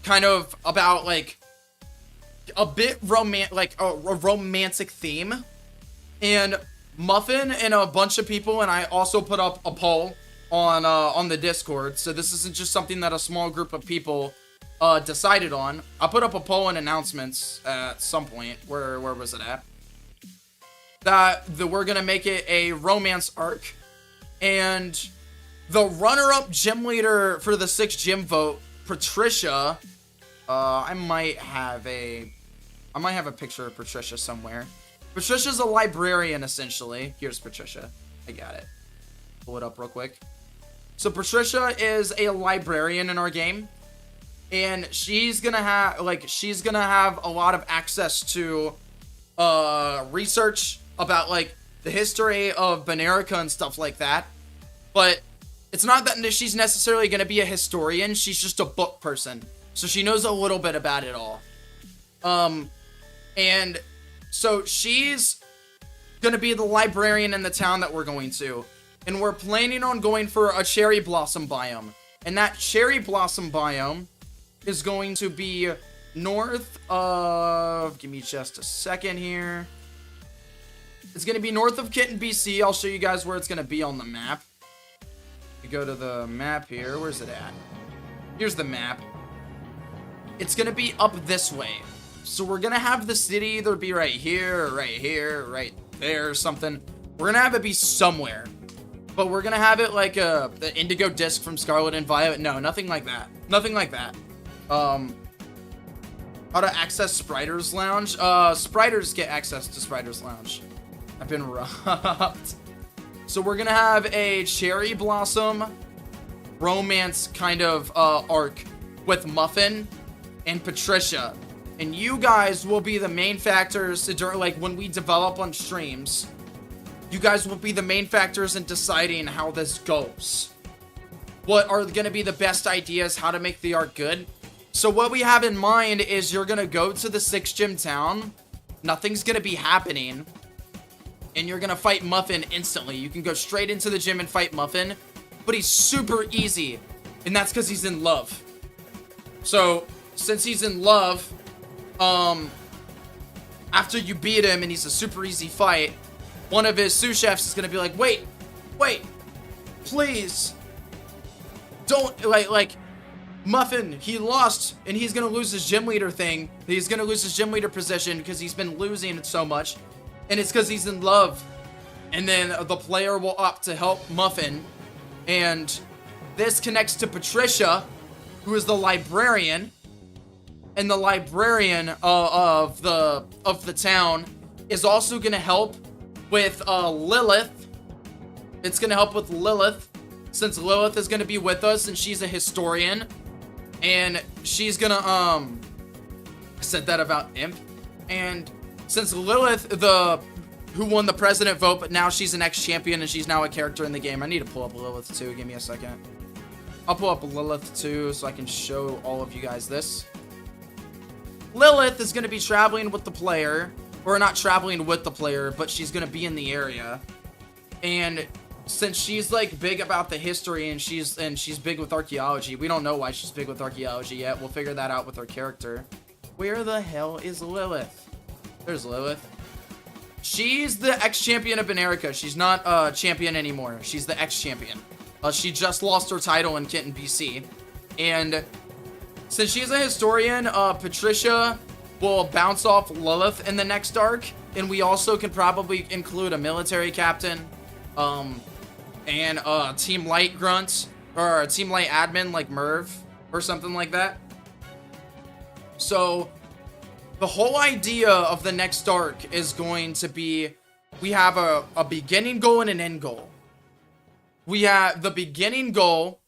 kind of about like a bit like a romantic theme. And Muffin and a bunch of people, and I also put up a poll on the Discord. So this isn't just something that a small group of people decided on. I put up a poll in announcements at some point. Where was it at? That we're gonna make it a romance arc, and the runner-up gym leader for the 6th gym vote, Patricia. I might have a picture of Patricia somewhere. Patricia's a librarian, essentially. Here's Patricia. I got it. Pull it up real quick. So Patricia is a librarian in our game, and she's gonna have a lot of access to research about like the history of Banerica and stuff like that. But it's not that she's necessarily going to be a historian. She's just a book person, so she knows a little bit about it all. And so she's going to be the librarian in the town that we're going to, and we're planning on going for a cherry blossom biome. And that cherry blossom biome is going to be north of, give me just a second here. It's going to be north of Kitten, BC. I'll show you guys where it's going to be on the map. You go to the map here. Where's it at? Here's the map. It's going to be up this way. So we're gonna have the city either be right here, or right there, or something. We're gonna have it be somewhere. But we're gonna have it like the indigo disc from Scarlet and Violet. No, nothing like that. Nothing like that. How to access Spriter's Lounge? Spriters get access to Spriter's Lounge. I've been robbed. So we're gonna have a Cherry Blossom romance kind of arc with Muffin and Patricia. And you guys will be the main factors during, like, when we develop on streams. You guys will be the main factors in deciding how this goes. What are going to be the best ideas, how to make the arc good. So what we have in mind is you're going to go to the 6 gym town. Nothing's going to be happening. And you're going to fight Muffin instantly. You can go straight into the gym and fight Muffin. But he's super easy. And that's because he's in love. So, since he's in love, after you beat him and he's a super easy fight, one of his sous chefs is going to be like, wait, please. Don't, like, Muffin, he lost, and he's going to lose his gym leader thing. He's going to lose his gym leader position because he's been losing it so much. And it's because he's in love. And then the player will opt to help Muffin. And this connects to Patricia, who is the librarian. And the librarian of the town is also going to help with Lilith. It's going to help with Lilith, since Lilith is going to be with us and she's a historian. And she's going to, I said that about Imp. And since Lilith, who won the president vote, but now she's an ex-champion and she's now a character in the game. I need to pull up Lilith too. Give me a second. I'll pull up Lilith too so I can show all of you guys this. Lilith is going to be traveling with the player. Or not traveling with the player, but she's going to be in the area. And since she's like big about the history and she's big with archaeology, we don't know why she's big with archaeology yet. We'll figure that out with her character. Where the hell is Lilith? There's Lilith. She's the ex-champion of Benerica. She's not a champion anymore. She's the ex-champion. She just lost her title in Kitten BC. And since she's a historian, Patricia will bounce off Lilith in the next arc. And we also can probably include a military captain. And a Team Light grunt. Or a Team Light admin like Merv. Or something like that. So the whole idea of the next arc is going to be, we have a beginning goal and an end goal. We have, the beginning goal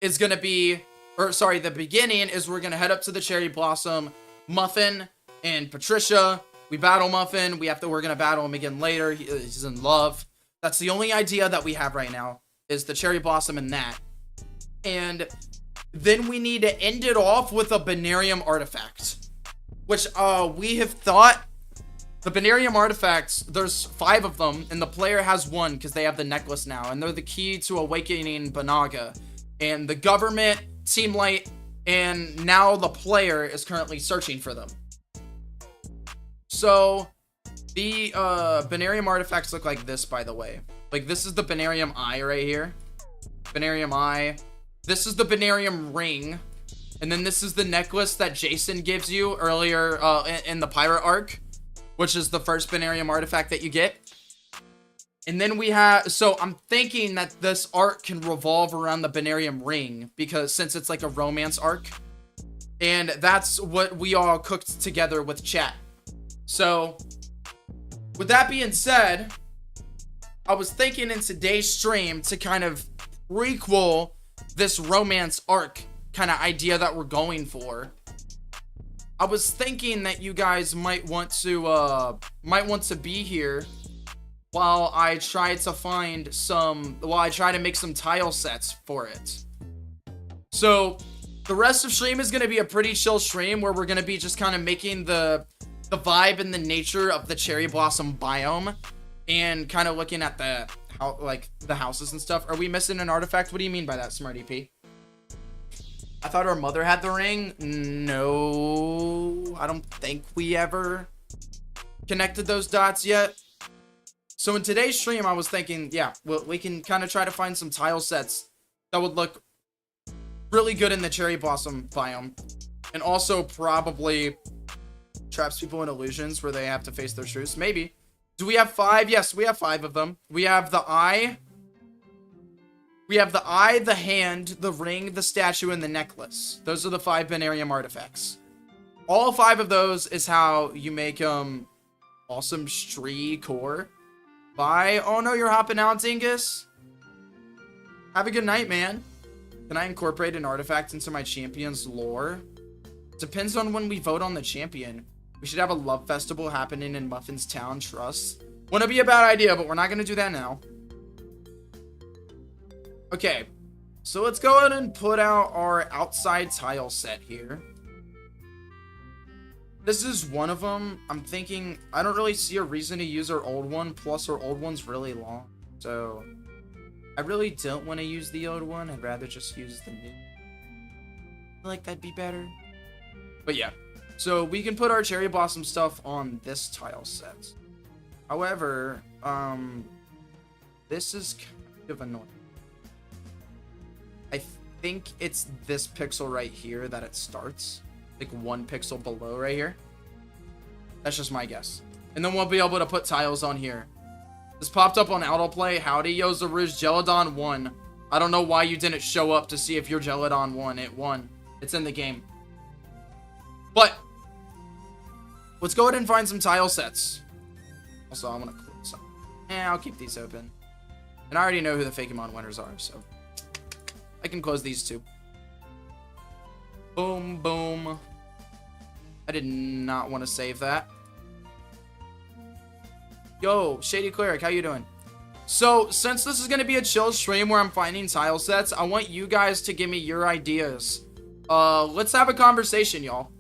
is going to be, the beginning is we're going to head up to the Cherry Blossom, Muffin and Patricia. We battle Muffin. We're going to battle him again later. He's in love. That's the only idea that we have right now, is the Cherry Blossom and that. And then we need to end it off with a Benarium artifact. Which, we have thought, the Benarium artifacts, there's 5 of them, and the player has 1 because they have the necklace now, and they're the key to awakening Banaga. And the government, Team Light, and now the player is currently searching for them. So, the, Benarium artifacts look like this, by the way. Like, this is the Benarium Eye right here. Benarium Eye. This is the Benarium Ring. And then this is the necklace that Jason gives you earlier in the Pirate arc, which is the first Benarium artifact that you get. And then we have, so I'm thinking that this arc can revolve around the Benarium Ring, because since it's like a romance arc, and that's what we all cooked together with chat. So with that being said, I was thinking in today's stream to kind of prequel this romance arc kind of idea that we're going for. I was thinking that you guys might want to be here while I try to make some tile sets for it. So the rest of stream is going to be a pretty chill stream where we're going to be just kind of making the vibe and the nature of the Cherry Blossom biome and kind of looking at the houses and stuff. Are we missing an artifact? What do you mean by that, Smarty P? I thought our mother had the ring. No, I don't think we ever connected those dots yet. So in today's stream, I was thinking, yeah, well, we can kind of try to find some tile sets that would look really good in the Cherry Blossom biome. And also probably traps people in illusions where they have to face their truths? Maybe. Do we have 5? Yes, we have 5 of them. We have the eye. We have the eye, the hand, the ring, the statue, and the necklace. Those are the 5 Binarium artifacts. All 5 of those is how you make awesome Stree core. Bye. Oh no, you're hopping out, Dingus. Have a good night, man. Can I incorporate an artifact into my champion's lore? Depends on when we vote on the champion. We should have a love festival happening in Muffin's Town, trust. Wouldn't be a bad idea, but we're not going to do that now. Okay, so let's go ahead and put out our outside tile set here. This is one of them. I'm thinking, I don't really see a reason to use our old one, plus our old one's really long. So, I really don't want to use the old one. I'd rather just use the new. I feel like that'd be better. But yeah, so we can put our cherry blossom stuff on this tile set. However, this is kind of annoying. I think it's this pixel right here that it starts. Like 1 pixel below right here. That's just my guess. And then we'll be able to put tiles on here. This popped up on autoplay. Howdy, Yozaru's Gelodon won. I don't know why you didn't show up to see if your Gelodon won. It won. It's in the game. But let's go ahead and find some tile sets. Also, I want to close some. I'll keep these open. And I already know who the FAKEMON winners are, so I can close these too. Boom, boom. I did not want to save that. Yo, Shady Cleric, how you doing? So, since this is going to be a chill stream where I'm finding tile sets, I want you guys to give me your ideas. Let's have a conversation, y'all.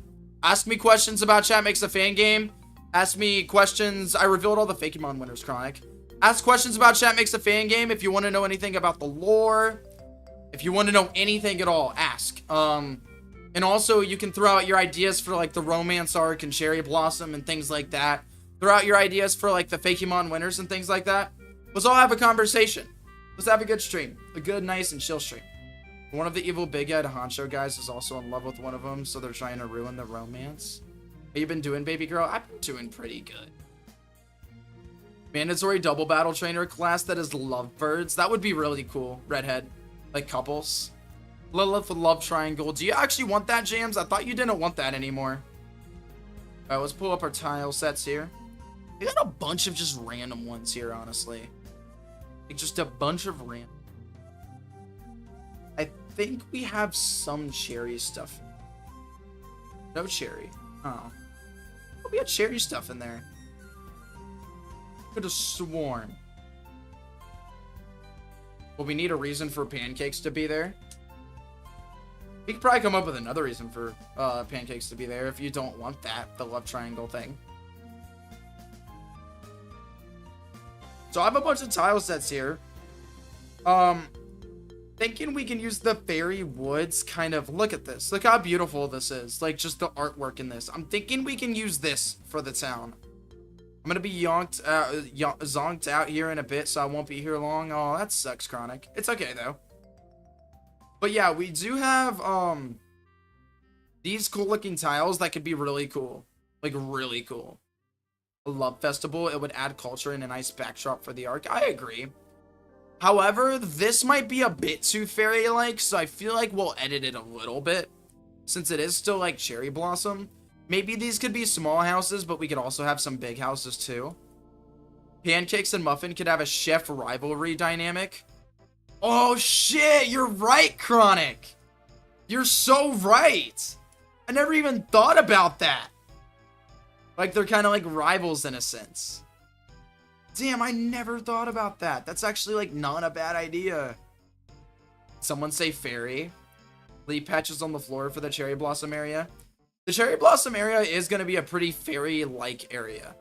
Ask me questions about Chat Makes a Fan Game. Ask me questions. I revealed all the FAKEMON winners, Chronic. Ask questions about Chat Makes a Fan Game. If you want to know anything about the lore, if you want to know anything at all, ask. And also, you can throw out your ideas for, like, the Romance Arc and Cherry Blossom and things like that. Throw out your ideas for, like, the FAKEMON winners and things like that. Let's all have a conversation. Let's have a good stream. A good, nice, and chill stream. One of the evil big head honcho guys is also in love with one of them, so they're trying to ruin the romance. How you been doing, baby girl? I've been doing pretty good. Mandatory double battle trainer class that is lovebirds. That would be really cool. Redhead. Like couples. Lilith with love triangle. Do you actually want that, Jams? I thought you didn't want that anymore. Alright, let's pull up our tile sets here. We got a bunch of just random ones here, honestly. Like, just a bunch of random. I think we have some cherry stuff. No cherry. Oh. We had cherry stuff in there. Could have sworn. Well, we need a reason for pancakes to be there. We could probably come up with another reason for pancakes to be there if you don't want that, the love triangle thing. So I have a bunch of tile sets here. Thinking we can use the fairy woods kind of, look at this. Look how beautiful this is. Like, just the artwork in this. I'm thinking we can use this for the town. I'm going to be zonked out here in a bit, so I won't be here long. Oh, that sucks, Chronic. It's okay, though. But yeah, we do have, these cool-looking tiles that could be really cool. Like, really cool. A love festival, it would add culture and a nice backdrop for the arc. I agree. However, this might be a bit too fairy-like, so I feel like we'll edit it a little bit. Since it is still like Cherry Blossom. Maybe these could be small houses, but we could also have some big houses too. Pancakes and Muffin could have a chef rivalry dynamic. Oh shit, you're right, Chronic. You're so right. I never even thought about that. Like, they're kind of like rivals in a sense. Damn, I never thought about that. That's actually, like, not a bad idea. Someone say fairy. Leaf patches on the floor for the Cherry Blossom area. The Cherry Blossom area is going to be a pretty fairy-like area.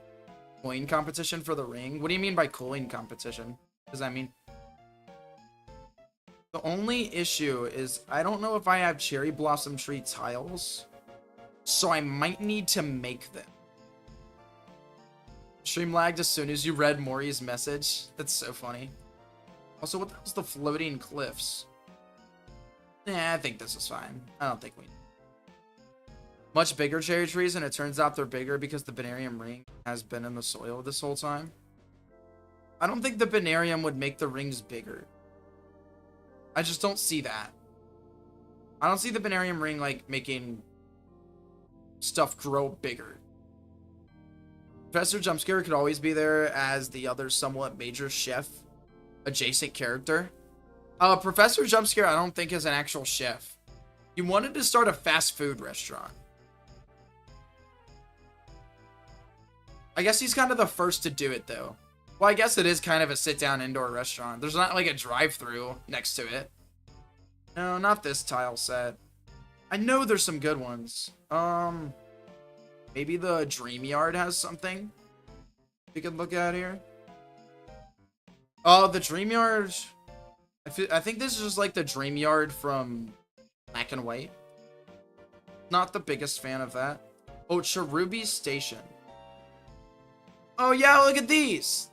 Coin competition for the ring? What do you mean by coin competition? What does that mean? The only issue is I don't know if I have Cherry Blossom tree tiles. So I might need to make them. Stream lagged as soon as you read Maury's message. That's so funny. Also, what was the floating cliffs? I think this is fine. I don't think we... much bigger cherry trees, and it turns out they're bigger because the Banarium ring has been in the soil this whole time. I don't think the Banarium would make the rings bigger. I just don't see that. I don't see the Banarium ring, like, making stuff grow bigger. Professor Jumpscare could always be there as the other somewhat major chef adjacent character. Professor Jumpscare I don't think is an actual chef. He wanted to start a fast food restaurant. I guess he's kind of the first to do it, though. Well, I guess it is kind of a sit-down indoor restaurant. There's not like a drive-thru next to it. No, not this tile set. I know there's some good ones. Maybe the Dream Yard has something we could look at here. Oh, the Dream Yard. I think this is just like the Dream Yard from Black and White. Not the biggest fan of that. Oh, Cherubi Station. Oh yeah, look at these.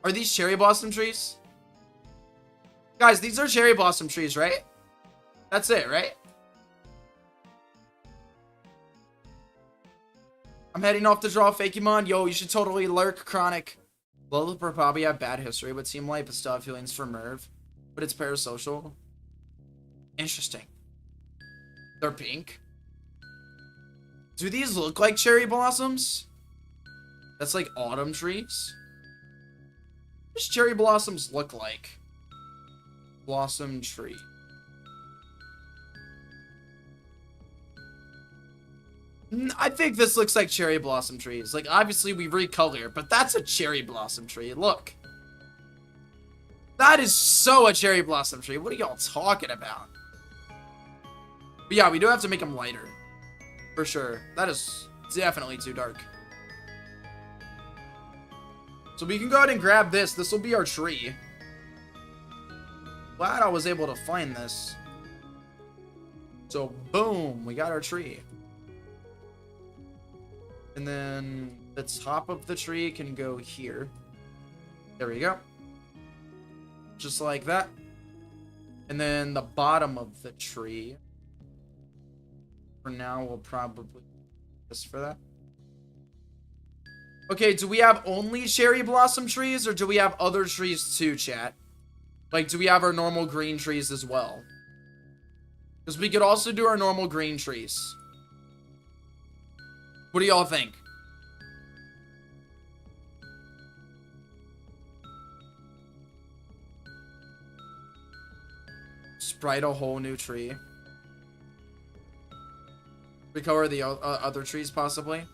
Are these cherry blossom trees? Guys, these are cherry blossom trees, right? That's it, right? I'm heading off to draw FAKEMON. Yo, you should totally lurk, Chronic. Lilith will probably have bad history, but Team Light, but still have feelings for Merv. But it's parasocial. Interesting. They're pink. Do these look like cherry blossoms? That's like autumn trees. What does cherry blossoms look like? Blossom tree. I think this looks like cherry blossom trees. Like, obviously we recolor, but that's a cherry blossom tree. Look. That is so a cherry blossom tree. What are y'all talking about? But yeah, we do have to make them lighter. For sure. That is definitely too dark. So we can go ahead and grab this. This will be our tree. Glad I was able to find this. So, boom. We got our tree. And then the top of the tree can go here. There we go. Just like that. And then the bottom of the tree. For now, we'll probably just for that. Okay, do we have only cherry blossom trees, or do we have other trees too, chat? Like, do we have our normal green trees as well? Because we could also do our normal green trees. What do y'all think? Sprite a whole new tree. Recolor the other trees, possibly.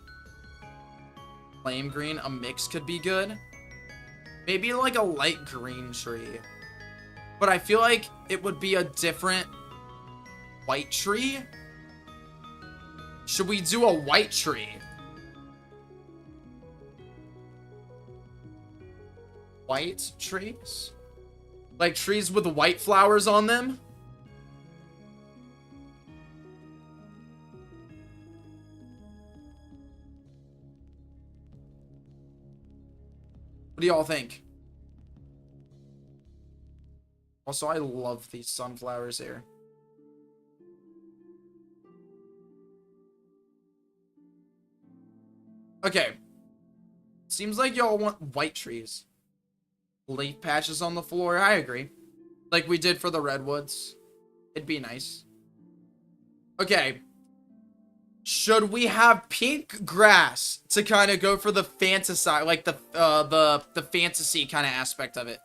Flame green, a mix could be good. Maybe like a light green tree. But I feel like it would be a different white tree. Should we do a white tree? White trees? Like trees with white flowers on them? What do y'all think? Also, I love these sunflowers here. Okay. Seems like y'all want white trees. Leaf patches on the floor. I agree. Like we did for the redwoods. It'd be nice. Okay. Should we have pink grass to kind of go for the fantasy, like the fantasy kind of aspect of it?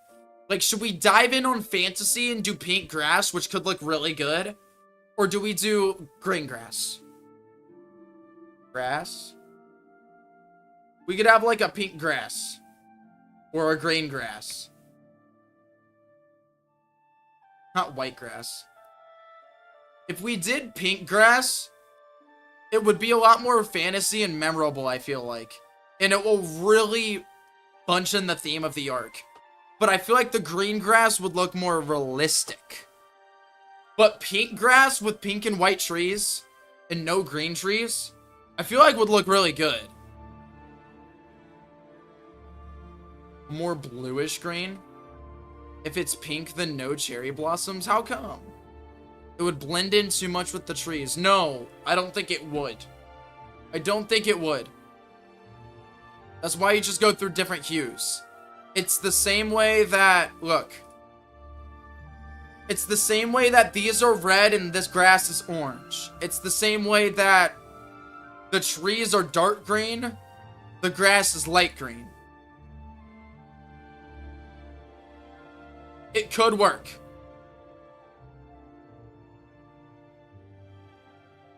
Like, should we dive in on fantasy and do pink grass, which could look really good? Or do we do green grass? Grass? We could have like a pink grass. Or a green grass. Not white grass. If we did pink grass, it would be a lot more fantasy and memorable, I feel like. And it will really punch in the theme of the arc. But I feel like the green grass would look more realistic. But pink grass with pink and white trees and no green trees, I feel like would look really good. More bluish green. If it's pink, then no cherry blossoms. How come? It would blend in too much with the trees. No, I don't think it would. I don't think it would. That's why you just go through different hues. It's the same way that, look. It's the same way that these are red and this grass is orange. It's the same way that the trees are dark green, the grass is light green. It could work.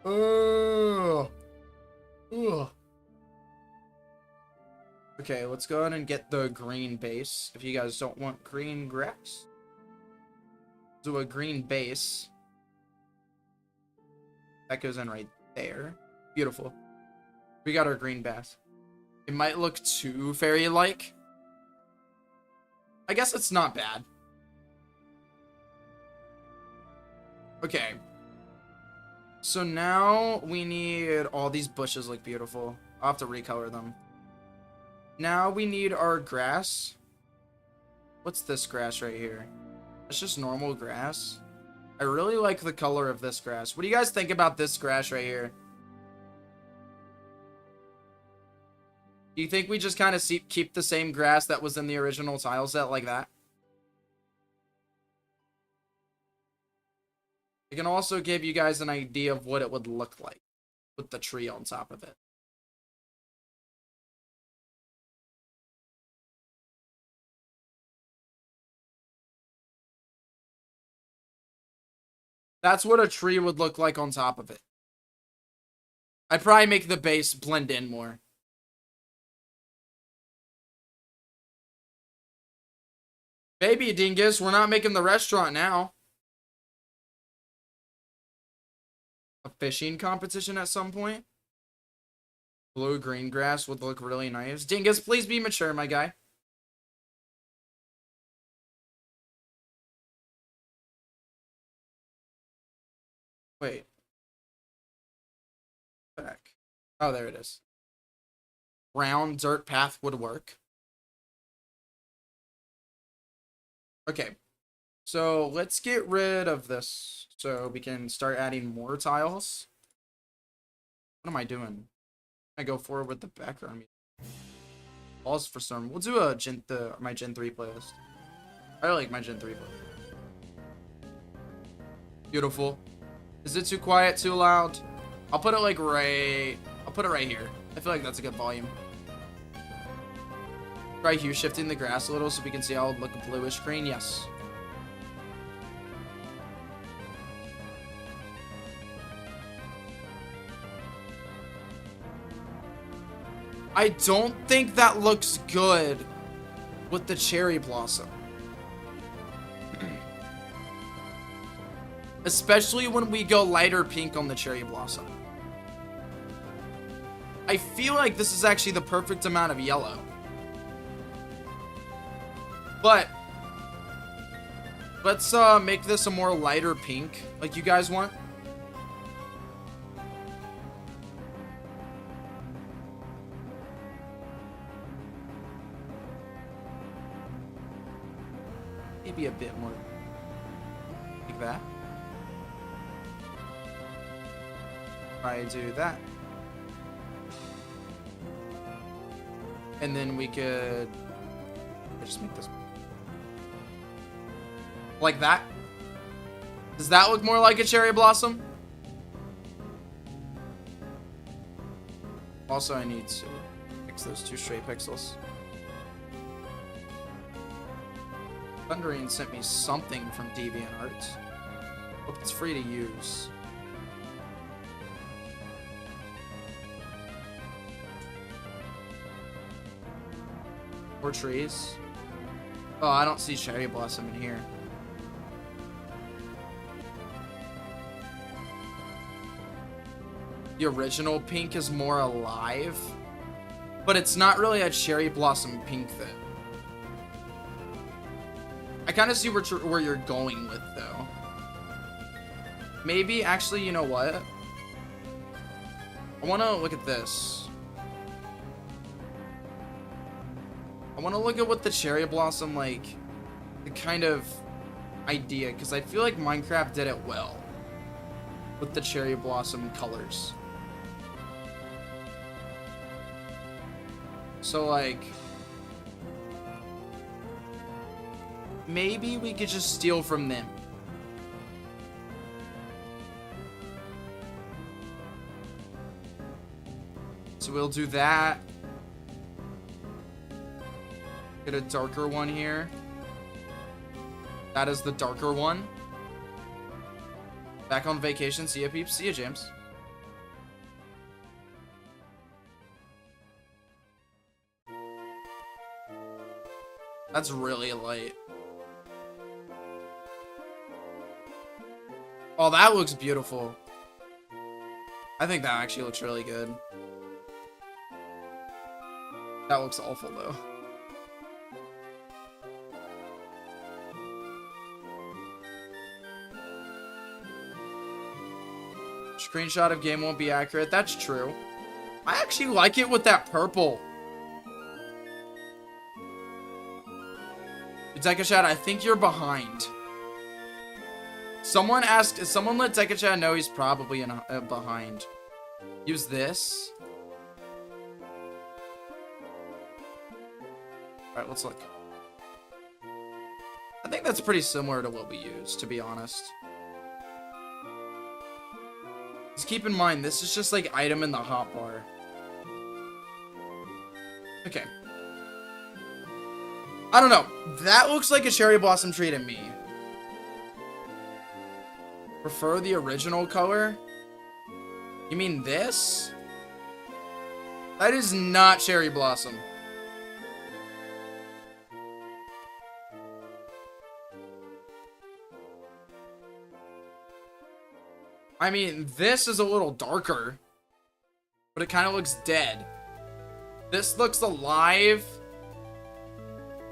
Ugh. Okay, let's go ahead and get the green base. If you guys don't want green grass, do a green base. That goes in right there. Beautiful. We got our green base. It might look too fairy-like. I guess it's not bad. Okay. So now we need all these bushes look beautiful. I'll have to recolor them. Now we need our grass. What's this grass right here? It's just normal grass. I really like the color of this grass. What do you guys think about this grass right here? Do you think we just kind of keep the same grass that was in the original tile set like that? I can also give you guys an idea of what it would look like with the tree on top of it. That's what a tree would look like on top of it. I'd probably make the base blend in more. Baby dingus, we're not making the restaurant now. A fishing competition at some point. Blue-green grass would look really nice. Dingus, please be mature, my guy. Wait. Back. Oh, there it is. Round dirt path would work. Okay. So let's get rid of this so we can start adding more tiles. What am I doing? I go forward with the background. Pause for some. We'll do a my Gen 3 playlist. I like my Gen 3 playlist. Beautiful. Is it too quiet, too loud? I'll put it like I'll put it right here. I feel like that's a good volume. Try hue shifting the grass a little so we can see how it would look bluish green. Yes. I don't think that looks good with the cherry blossom. Especially when we go lighter pink on the cherry blossom. I feel like this is actually the perfect amount of yellow. But let's make this a more lighter pink, like you guys want. Maybe a bit more like that. I do that. And then we could just make this like that. Does that look more like a cherry blossom? Also, I need to fix those 2 stray pixels. Thundering sent me something from DeviantArt. Hope it's free to use. More trees. Oh, I don't see cherry blossom in here. The original pink is more alive, but it's not really a cherry blossom pink then. I kind of see where you're going with, though. Maybe, actually, you know what? I want to look at this. I want to look at what the cherry blossom, like, the kind of idea, because I feel like Minecraft did it well with the cherry blossom colors. So, like, maybe we could just steal from them. So we'll do that. Get a darker one here. That is the darker one. Back on vacation. See ya, peeps. See ya, James. That's really light. Oh, that looks beautiful. I think that actually looks really good. That looks awful, though. Screenshot of game won't be accurate. That's true. I actually like it with that purple. Dekachad, I think you're behind. Someone let Dekachad know he's probably behind. Use this. Alright, let's look. I think that's pretty similar to what we use, to be honest. Just keep in mind, this is just like item in the hotbar. Okay. I don't know. That looks like a cherry blossom tree to me. Prefer the original color? You mean this? That is not cherry blossom. I mean, this is a little darker, but it kind of looks dead. This looks alive,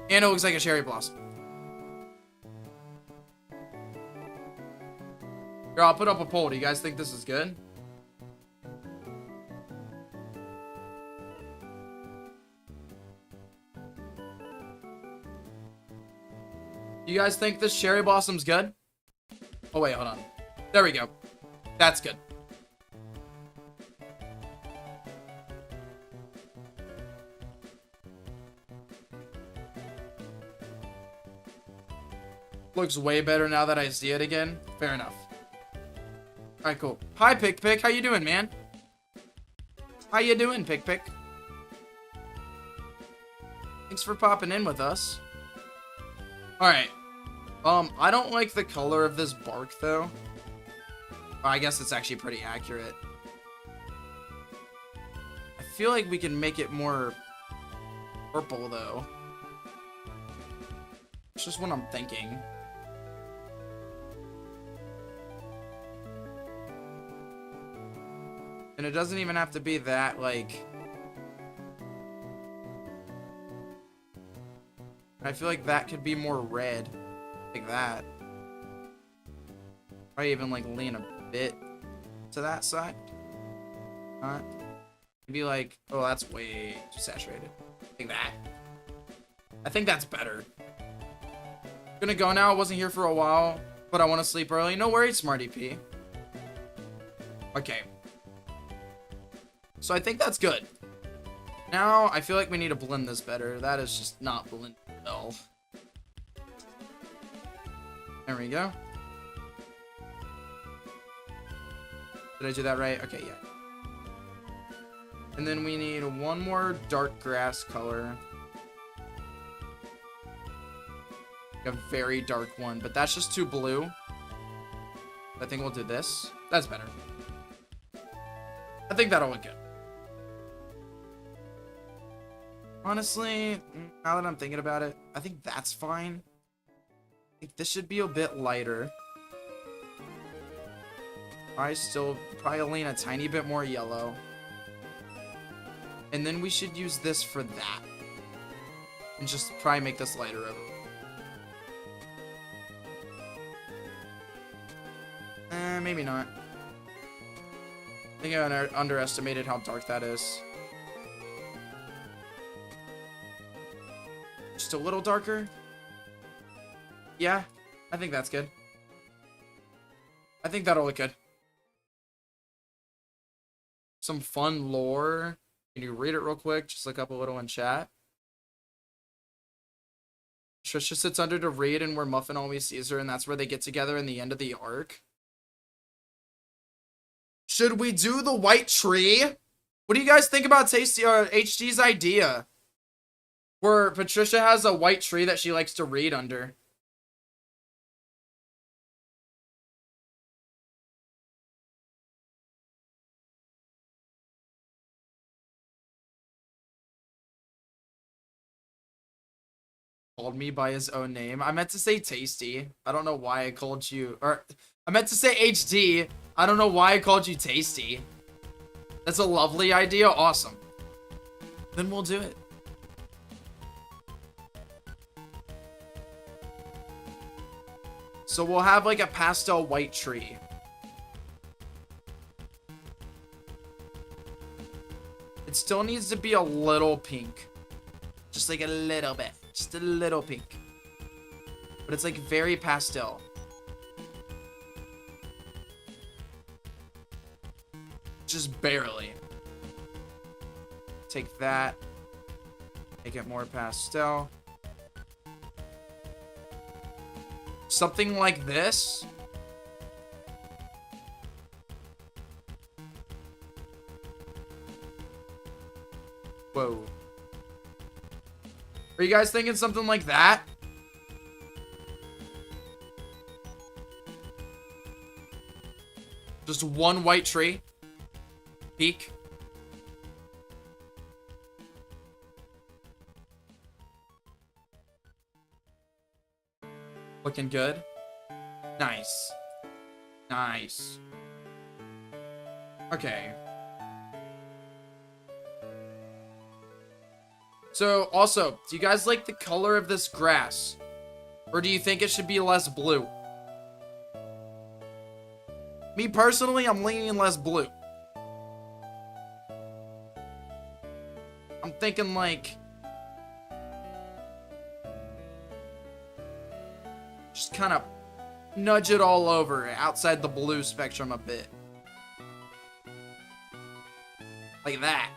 and it looks like a cherry blossom. Here, I'll put up a poll. Do you guys think this is good? You guys think this cherry blossom's good? Oh, wait, hold on. There we go. That's good. Looks way better now that I see it again. Fair enough. Alright, cool. Hi, Pick Pick. How you doing, man? How you doing, Pick Pick? Thanks for popping in with us. Alright. I don't like the color of this bark, though. I guess it's actually pretty accurate. I feel like we can make it more purple, though. It's just what I'm thinking. And it doesn't even have to be that, like... I feel like that could be more red. Like that. Probably even, like, lean a bit to that side. Maybe like, oh, that's way too saturated. Like that. I think that's better. Gonna go now. I wasn't here for a while, but I want to sleep early. No worries, Smarty P. Okay. So I think that's good. Now I feel like we need to blend this better. That is just not blended well. There we go. Did I do that right? Okay, yeah. And then we need one more dark grass color. Like a very dark one, but that's just too blue. I think we'll do this. That's better. I think that'll look good. Honestly, now that I'm thinking about it, I think that's fine. I think this should be a bit lighter. I still probably lean a tiny bit more yellow. And then we should use this for that. And just probably make this lighter over. Maybe not. I think I underestimated how dark that is. Just a little darker. Yeah, I think that's good. I think that'll look good. Some fun lore. Can you read it real quick? Just look up a little in chat. Trisha sits under to read and where Muffin always sees her, and that's where they get together in the end of the arc. Should we do the white tree? What do you guys think about Tasty or HG's idea? Where Patricia has a white tree that she likes to read under. Called me by his own name. I meant to say Tasty. I don't know why I called you, or I meant to say HD. I don't know why I called you Tasty. That's a lovely idea. Awesome. Then we'll do it. So we'll have like a pastel white tree. It still needs to be a little pink. Just like a little bit. Just a little pink. But it's like very pastel. Just barely. Take that. Make it more pastel. Something like this. Whoa. Are you guys thinking something like that? Just one white tree. Peak. Looking good. Nice. Nice. Okay. So, also, do you guys like the color of this grass? Or do you think it should be less blue? Me personally, I'm leaning less blue. I'm thinking like... just kind of nudge it all over outside the blue spectrum a bit. Like that.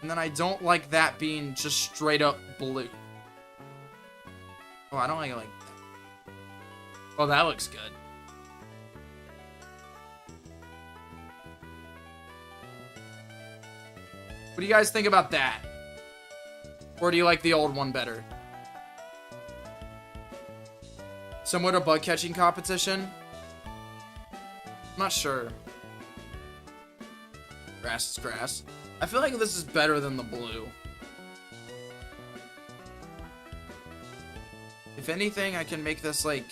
And then I don't like that being just straight up blue. Oh, I don't like it like that. Oh, that looks good. What do you guys think about that? Or do you like the old one better? Similar to bug catching competition? I'm not sure. Grass is grass. I feel like this is better than the blue. If anything, I can make this like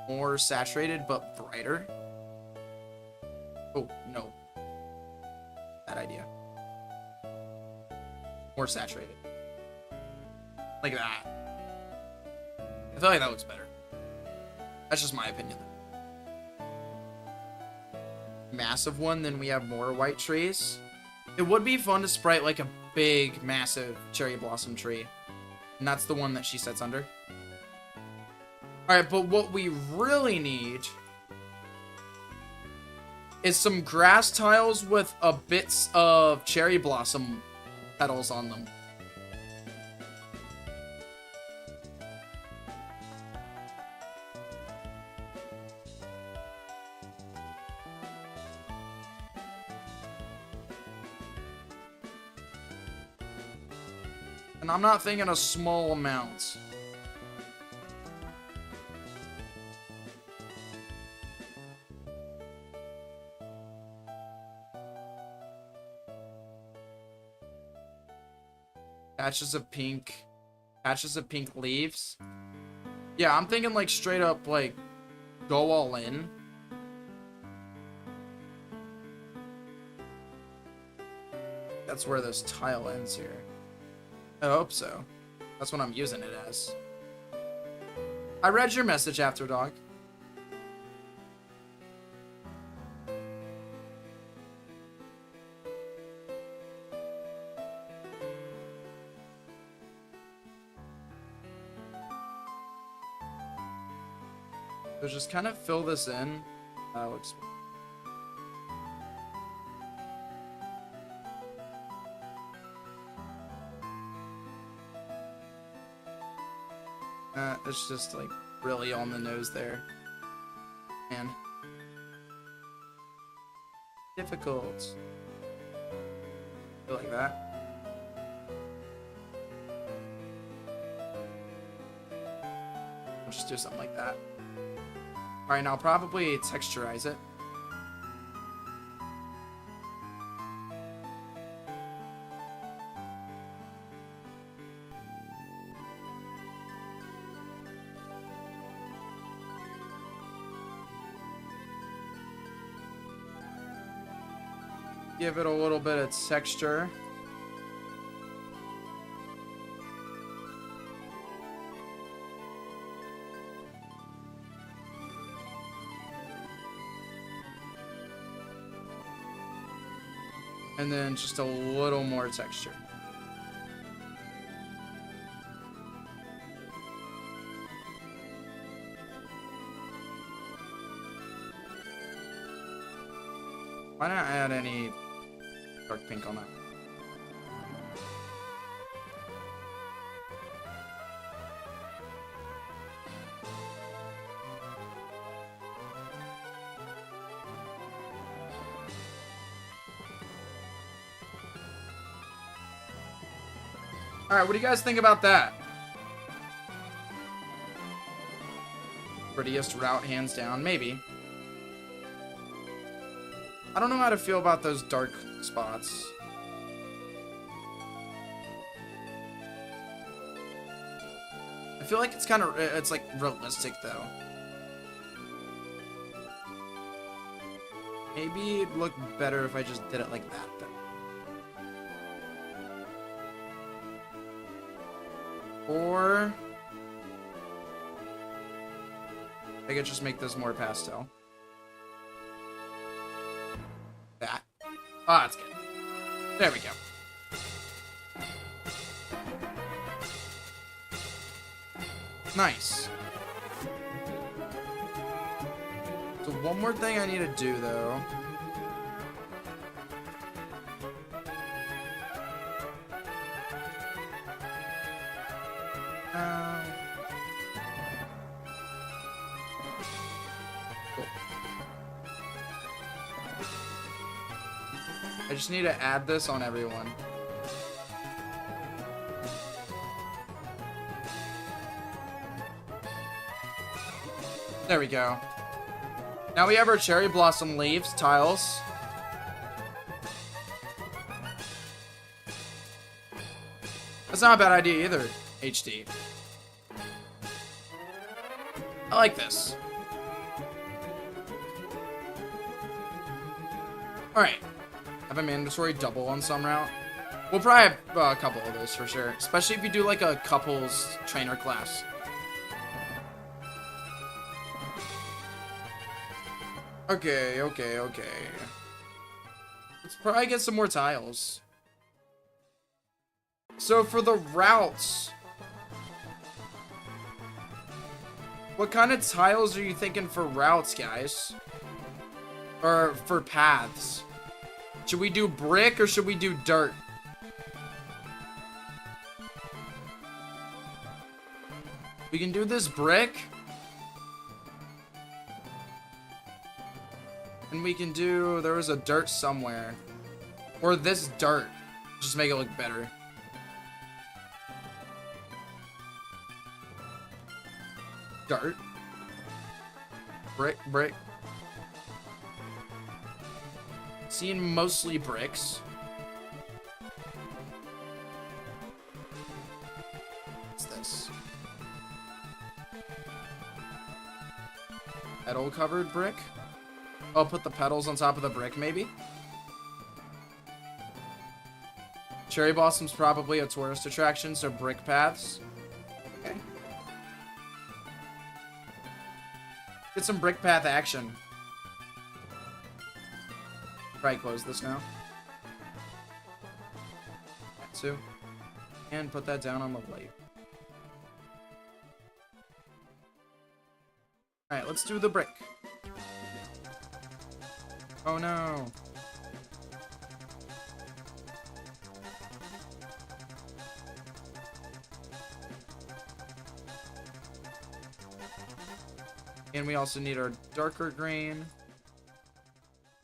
more saturated but brighter. Oh, no. Bad idea. More saturated. Like that. I feel like that looks better. That's just my opinion. Massive one, then we have more white trees. It would be fun to sprite like a big, massive cherry blossom tree. And that's the one that she sits under. Alright, but what we really need is some grass tiles with a bits of cherry blossom petals on them. And I'm not thinking a small amount. Patches of pink leaves. Yeah, I'm thinking like straight up like go all in. That's where this tile ends here. I hope so. That's what I'm using it as. I read your message, After Dog. So just kind of fill this in. Looks... It's just like really on the nose there. Man. Difficult. Feel like that. I'll just do something like that. Alright, now I'll probably texturize it. Give it a little bit of texture. And then just a little more texture. Why not add any dark pink on that? Alright, what do you guys think about that? Prettiest route, hands down. Maybe. I don't know how to feel about those dark spots. I feel like it's kind of, it's like realistic though. Maybe it'd look better if I just did it like that though. Or I could just make this more pastel. That. Oh, that's good. There we go. Nice. So one more thing I need to do though. Cool. I just need to add this on everyone. There we go. Now we have our cherry blossom leaves, tiles. That's not a bad idea either, HD. I like this. Alright. Have a mandatory double on some route. We'll probably have a couple of those for sure. Especially if you do like a couples trainer class. Okay. Let's probably get some more tiles. So for the routes, what kind of tiles are you thinking for routes, guys? Or for paths? Should we do brick or should we do dirt? We can do this brick. And we can do, there was a dirt somewhere. Or this dirt. Just make it look better. Dirt. Brick. Seeing mostly bricks. What's this? Petal covered brick? I'll put the petals on top of the brick, maybe? Cherry Blossom's probably a tourist attraction, so brick paths. Okay. Get some brick path action. Probably close this now. That too. And put that down on the light. Alright, let's do the brick. Oh no. And we also need our darker green.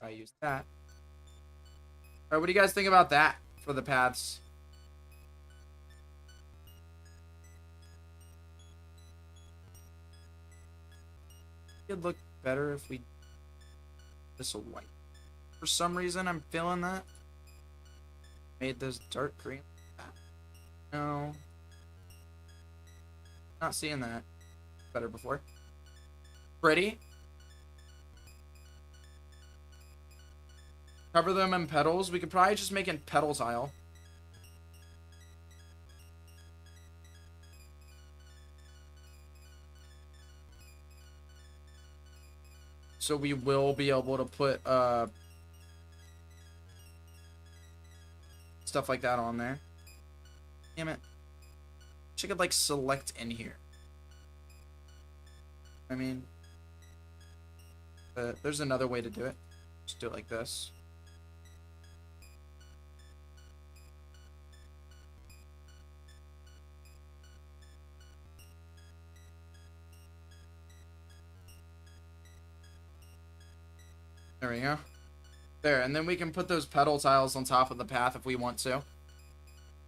I use that. All right, what do you guys think about that for the paths? It'd look better if we this a white. For some reason, I'm feeling that. Made this dark green. No. Not seeing that. Better before. Pretty. Cover them in petals. We could probably just make it petal tile. So we will be able to put stuff like that on there. Damn it. I could like select in here. I mean, there's another way to do it. Just do it like this. There we go. There, and then we can put those petal tiles on top of the path if we want to.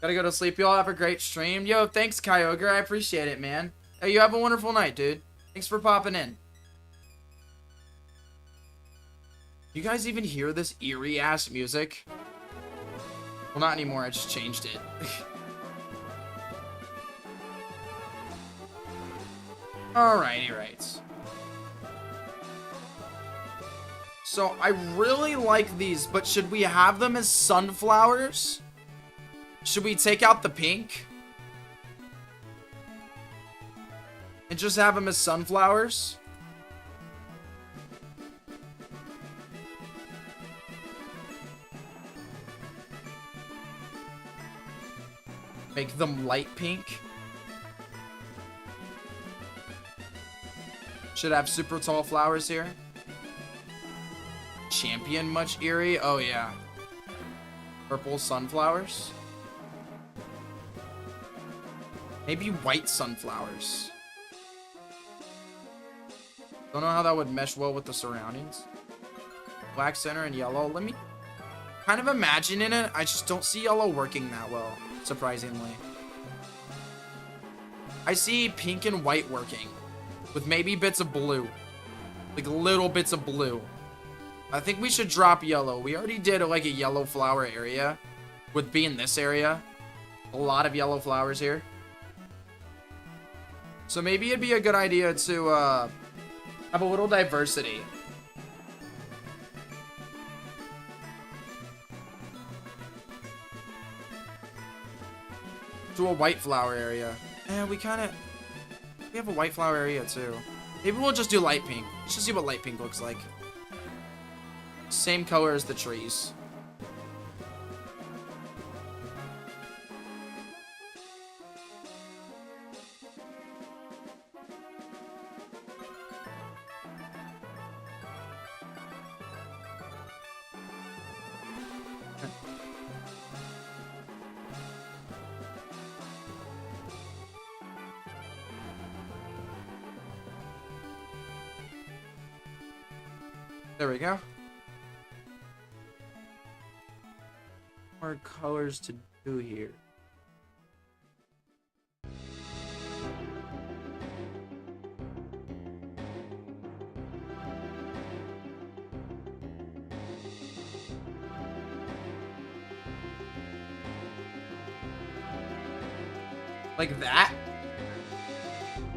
Gotta go to sleep. Y'all have a great stream. Yo, thanks, Kyogre. I appreciate it, man. Hey, you have a wonderful night, dude. Thanks for popping in. You guys even hear this eerie-ass music? Well, not anymore. I just changed it. Alrighty, right. So, I really like these, but should we have them as sunflowers? Should we take out the pink? And just have them as sunflowers? Make them light pink. Should have super tall flowers here. Champion much eerie? Oh yeah. Purple sunflowers. Maybe white sunflowers. Don't know how that would mesh well with the surroundings. Black center and yellow. Let me kind of imagine in it. I just don't see yellow working that well, surprisingly. I see pink and white working with maybe bits of blue. Like little bits of blue. I think we should drop yellow. We already did like a yellow flower area with being this area. A lot of yellow flowers here. So maybe it'd be a good idea to have a little diversity. To a white flower area. And we have a white flower area too. Maybe we'll just do light pink. Let's just see what light pink looks like. Same color as the trees. There we go. More colors to do here. Like that?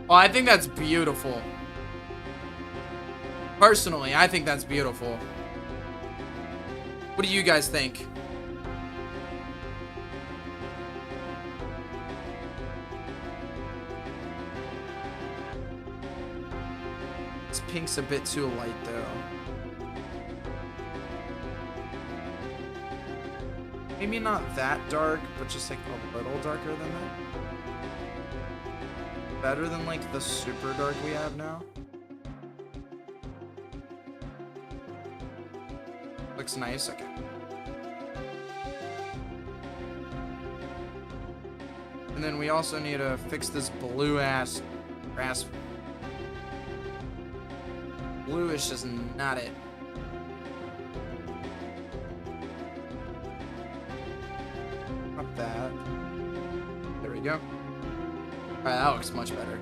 Oh, I think that's beautiful. Personally, I think that's beautiful. What do you guys think? This pink's a bit too light, though. Maybe not that dark, but just like a little darker than that. Better than like the super dark we have now. Looks nice. Okay. And then we also need to fix this blue ass grass. Blue is just not it. Not that. There we go. Alright, that looks much better.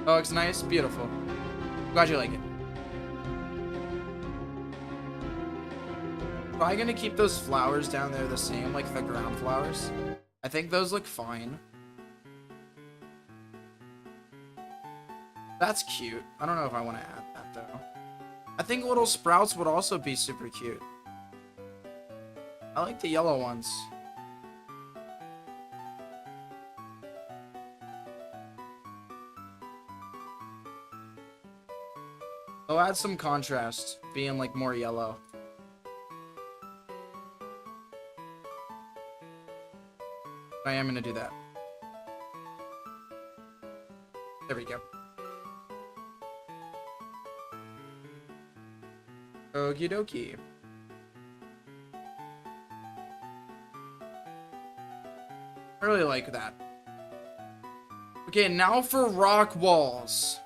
That looks nice. Beautiful. Glad you like it. Probably gonna keep those flowers down there the same, like the ground flowers. I think those look fine. That's cute. I don't know if I want to add that, though. I think little sprouts would also be super cute. I like the yellow ones. I'll add some contrast, being like more yellow. I am gonna do that. There we go. Okie dokie. I really like that. Okay, now for rock walls.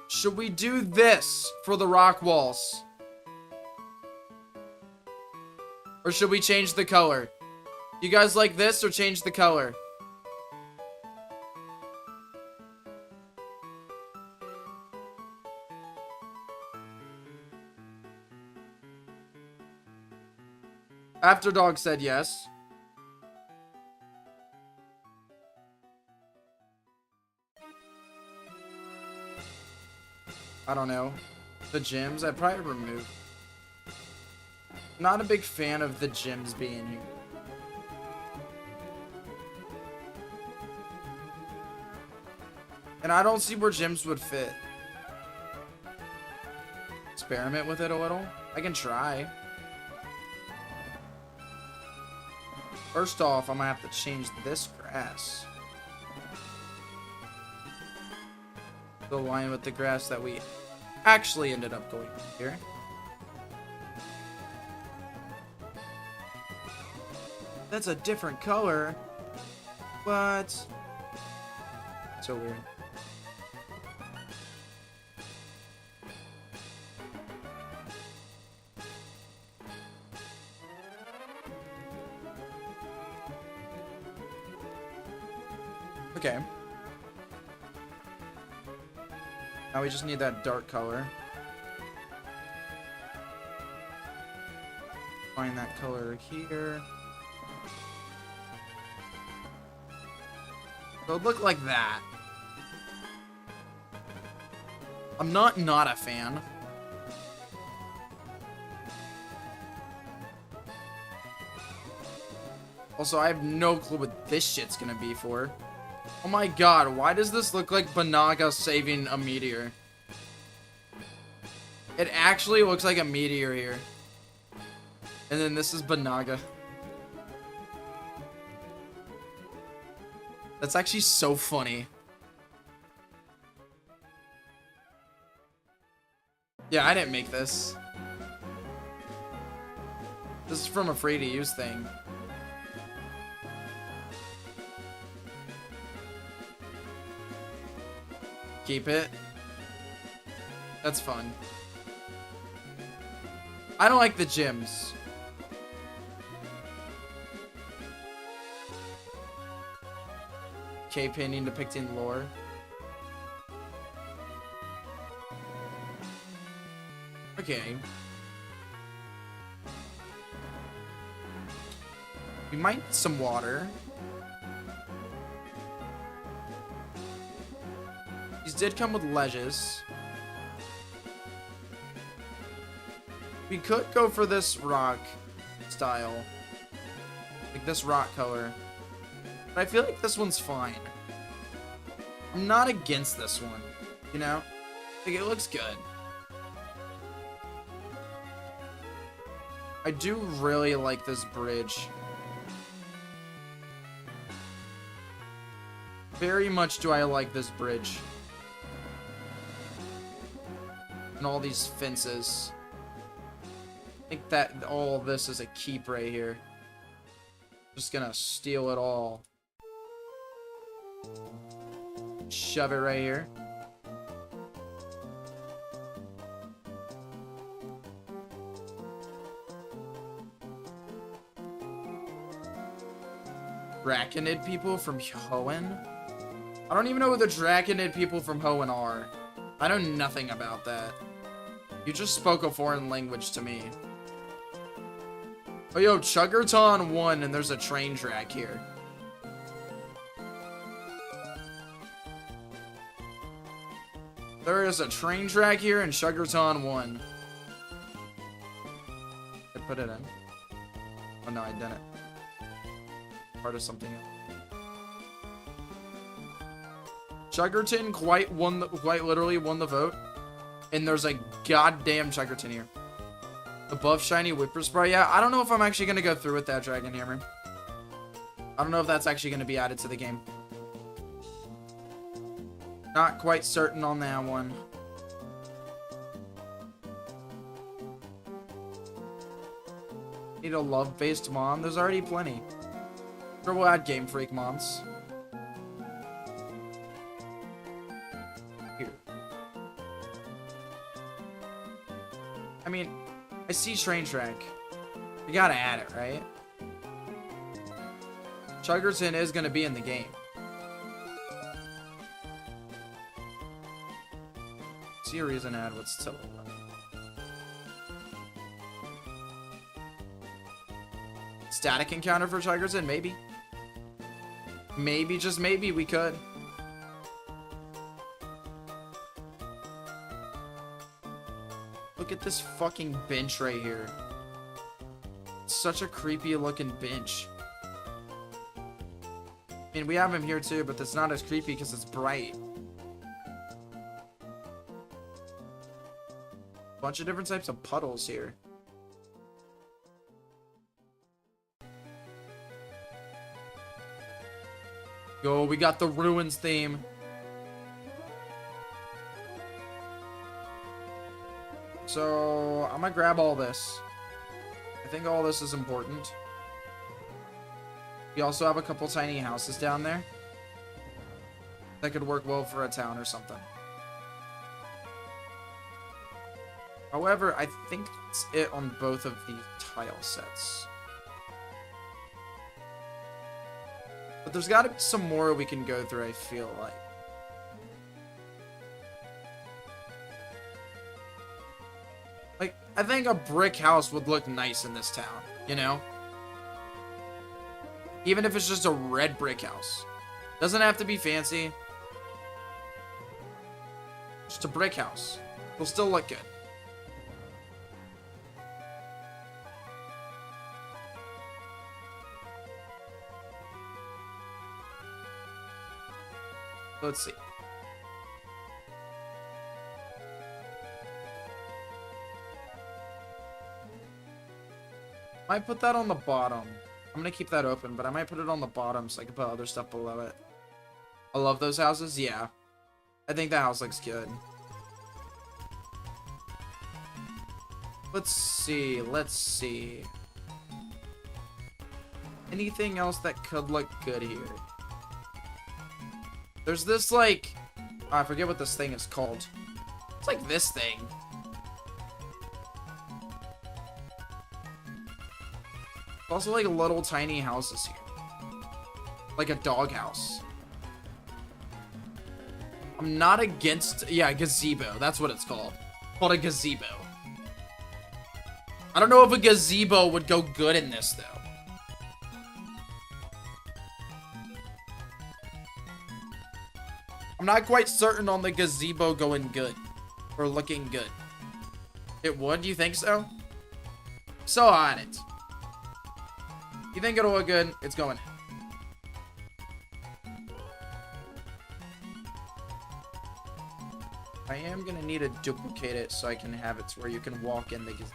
Should we do this for the rock walls? Or should we change the color? You guys like this or change the color? After Dog said yes. I don't know. The gyms, I'd probably remove. Not a big fan of the gyms being here. And I don't see where gyms would fit. Experiment with it a little. I can try. First off, I'm gonna have to change this grass to align with the grass that we actually ended up going here. That's a different color. What? So weird. Okay. Now we just need that dark color. Find that color here. So it look like that. I'm not a fan. Also, I have no clue what this shit's gonna be for. Oh my god, why does this look like Banaga saving a meteor? It actually looks like a meteor here. And then this is Banaga. That's actually so funny. Yeah, I didn't make this. This is from a free to use thing. Keep it. That's fun. I don't like the gyms. K painting depicting lore. Okay. We might need some water. These did come with ledges. We could go for this rock style. Like this rock color. But I feel like this one's fine. I'm not against this one. You know? Like, it looks good. I do really like this bridge. Very much do I like this bridge. And all these fences. I think that all this is a keep right here. Just gonna steal it all. Shove it right here. Draconid people from Hoenn? I don't even know who the Draconid people from Hoenn are. I know nothing about that. You just spoke a foreign language to me. Oh, yo, Chuggerton won, and there's a train track here. There is a train track here, and Chuggerton won. I put it in. Oh, no, I didn't. Part of something else. Chuggerton quite literally won the vote. And there's a goddamn Chuggerton here. Above Shiny Whippersprite. Yeah, I don't know if I'm actually going to go through with that Dragon Hammer. I don't know if that's actually going to be added to the game. Not quite certain on that one. Need a love-based mom? There's already plenty. Or we'll add Game Freak moms. Here. I mean, I see Train Track. You gotta add it, right? Chuggerton is gonna be in the game. See a reason to add what's still left. Static encounter for Chuggerton? Maybe. Maybe, just maybe, we could. Look at this fucking bench right here. It's such a creepy looking bench. I mean, we have him here too, but it's not as creepy because it's bright. Bunch of different types of puddles here. Yo, we got the Ruins theme. So, I'm gonna grab all this. I think all this is important. We also have a couple tiny houses down there. That could work well for a town or something. However, I think that's it on both of these tile sets. But there's got to be some more we can go through, I feel like. Like, I think a brick house would look nice in this town, you know? Even if it's just a red brick house. Doesn't have to be fancy. Just a brick house. It'll still look good. Let's see. Might put that on the bottom. I'm gonna keep that open, but I might put it on the bottom so I can put other stuff below it. I love those houses. Yeah. I think that house looks good. Let's see. Let's see. Anything else that could look good here? There's this, like... Oh, I forget what this thing is called. It's like this thing. Also, like, little tiny houses here. Like a doghouse. I'm not against... Yeah, gazebo. That's what it's called. Called a gazebo. I don't know if a gazebo would go good in this, though. I'm not quite certain on the gazebo going good. Or looking good. It would? You think so? So on it. You think it'll look good? It's going. I am gonna need to duplicate it so I can have it to where you can walk in the gazebo.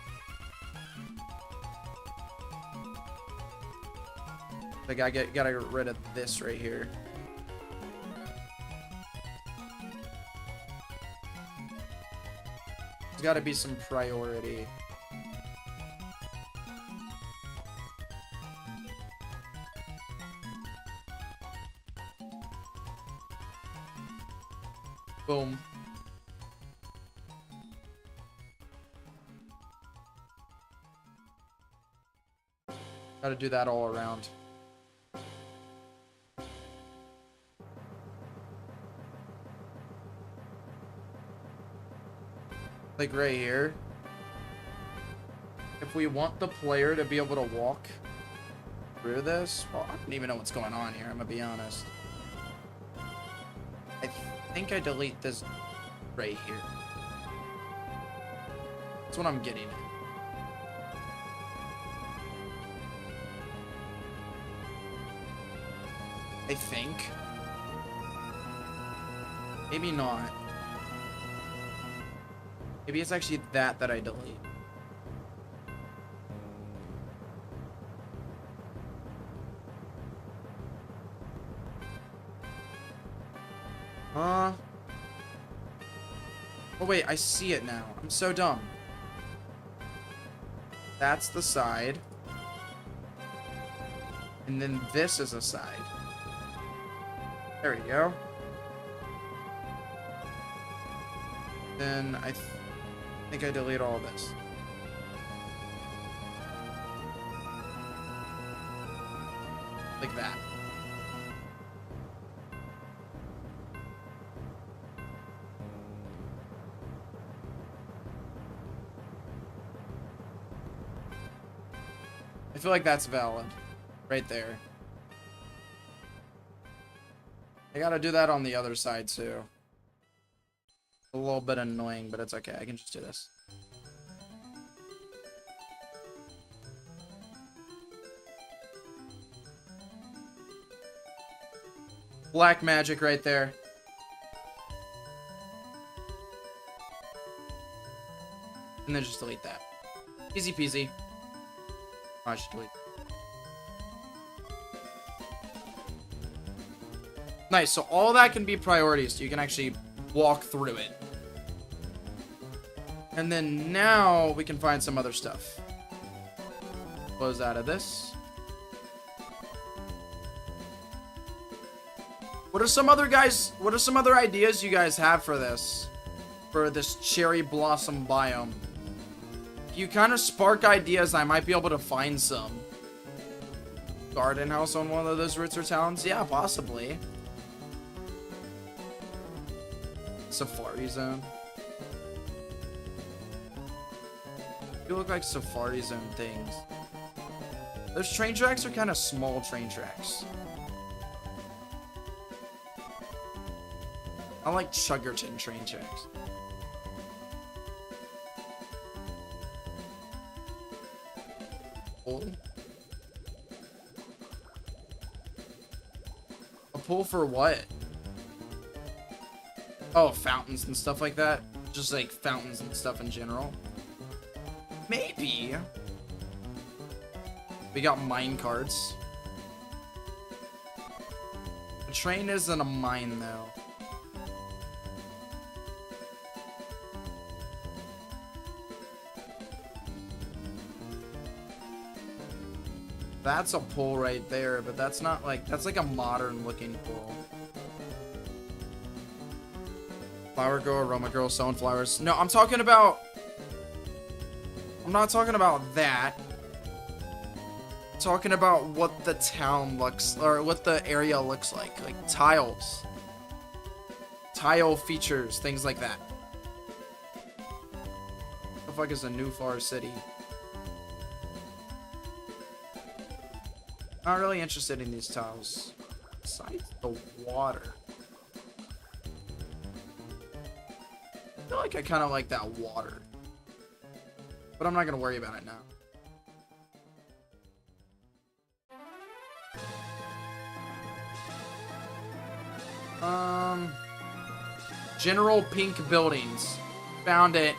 Like I gotta get rid of this right here. There's gotta be some priority. Boom. Gotta do that all around. Like right here. If we want the player to be able to walk through this, well, I don't even know what's going on here, I'm gonna be honest. I think I delete this right here. That's what I'm getting at. I think. Maybe not. Maybe it's actually that I delete. Oh wait, I see it now. I'm so dumb. That's the side. And then this is a side. There we go. Then I think I delete all this. Like that. I feel like that's valid. Right there. I gotta do that on the other side too. A little bit annoying, but it's okay. I can just do this. Black magic right there. And then just delete that. Easy peasy. Oh, I should delete. Nice, so all that can be priorities, so you can actually walk through it. And then now we can find some other stuff. Close out of this. What are some other ideas you guys have for this? For this cherry blossom biome? If you kind of spark ideas, I might be able to find some. Garden house on one of those roots or towns? Yeah, possibly. Safari zone. You look like Safari zone things. Those train tracks are kind of small train tracks. I like Chuggerton train tracks. Pool? A pool for what? Oh, fountains and stuff like that? Just like fountains and stuff in general? Maybe. We got mine carts. The train isn't a mine though. That's a pool right there, but that's not like, that's like a modern looking pool. Flower girl, aroma girl, selling flowers. No, I'm not talking about that. I'm talking about what the town looks, or what the area looks like tiles. Tile features, things like that. What the fuck is a new far city? Not really interested in these tiles. Besides the water. I feel like I kind of like that water. But I'm not going to worry about it now. General pink buildings. Found it.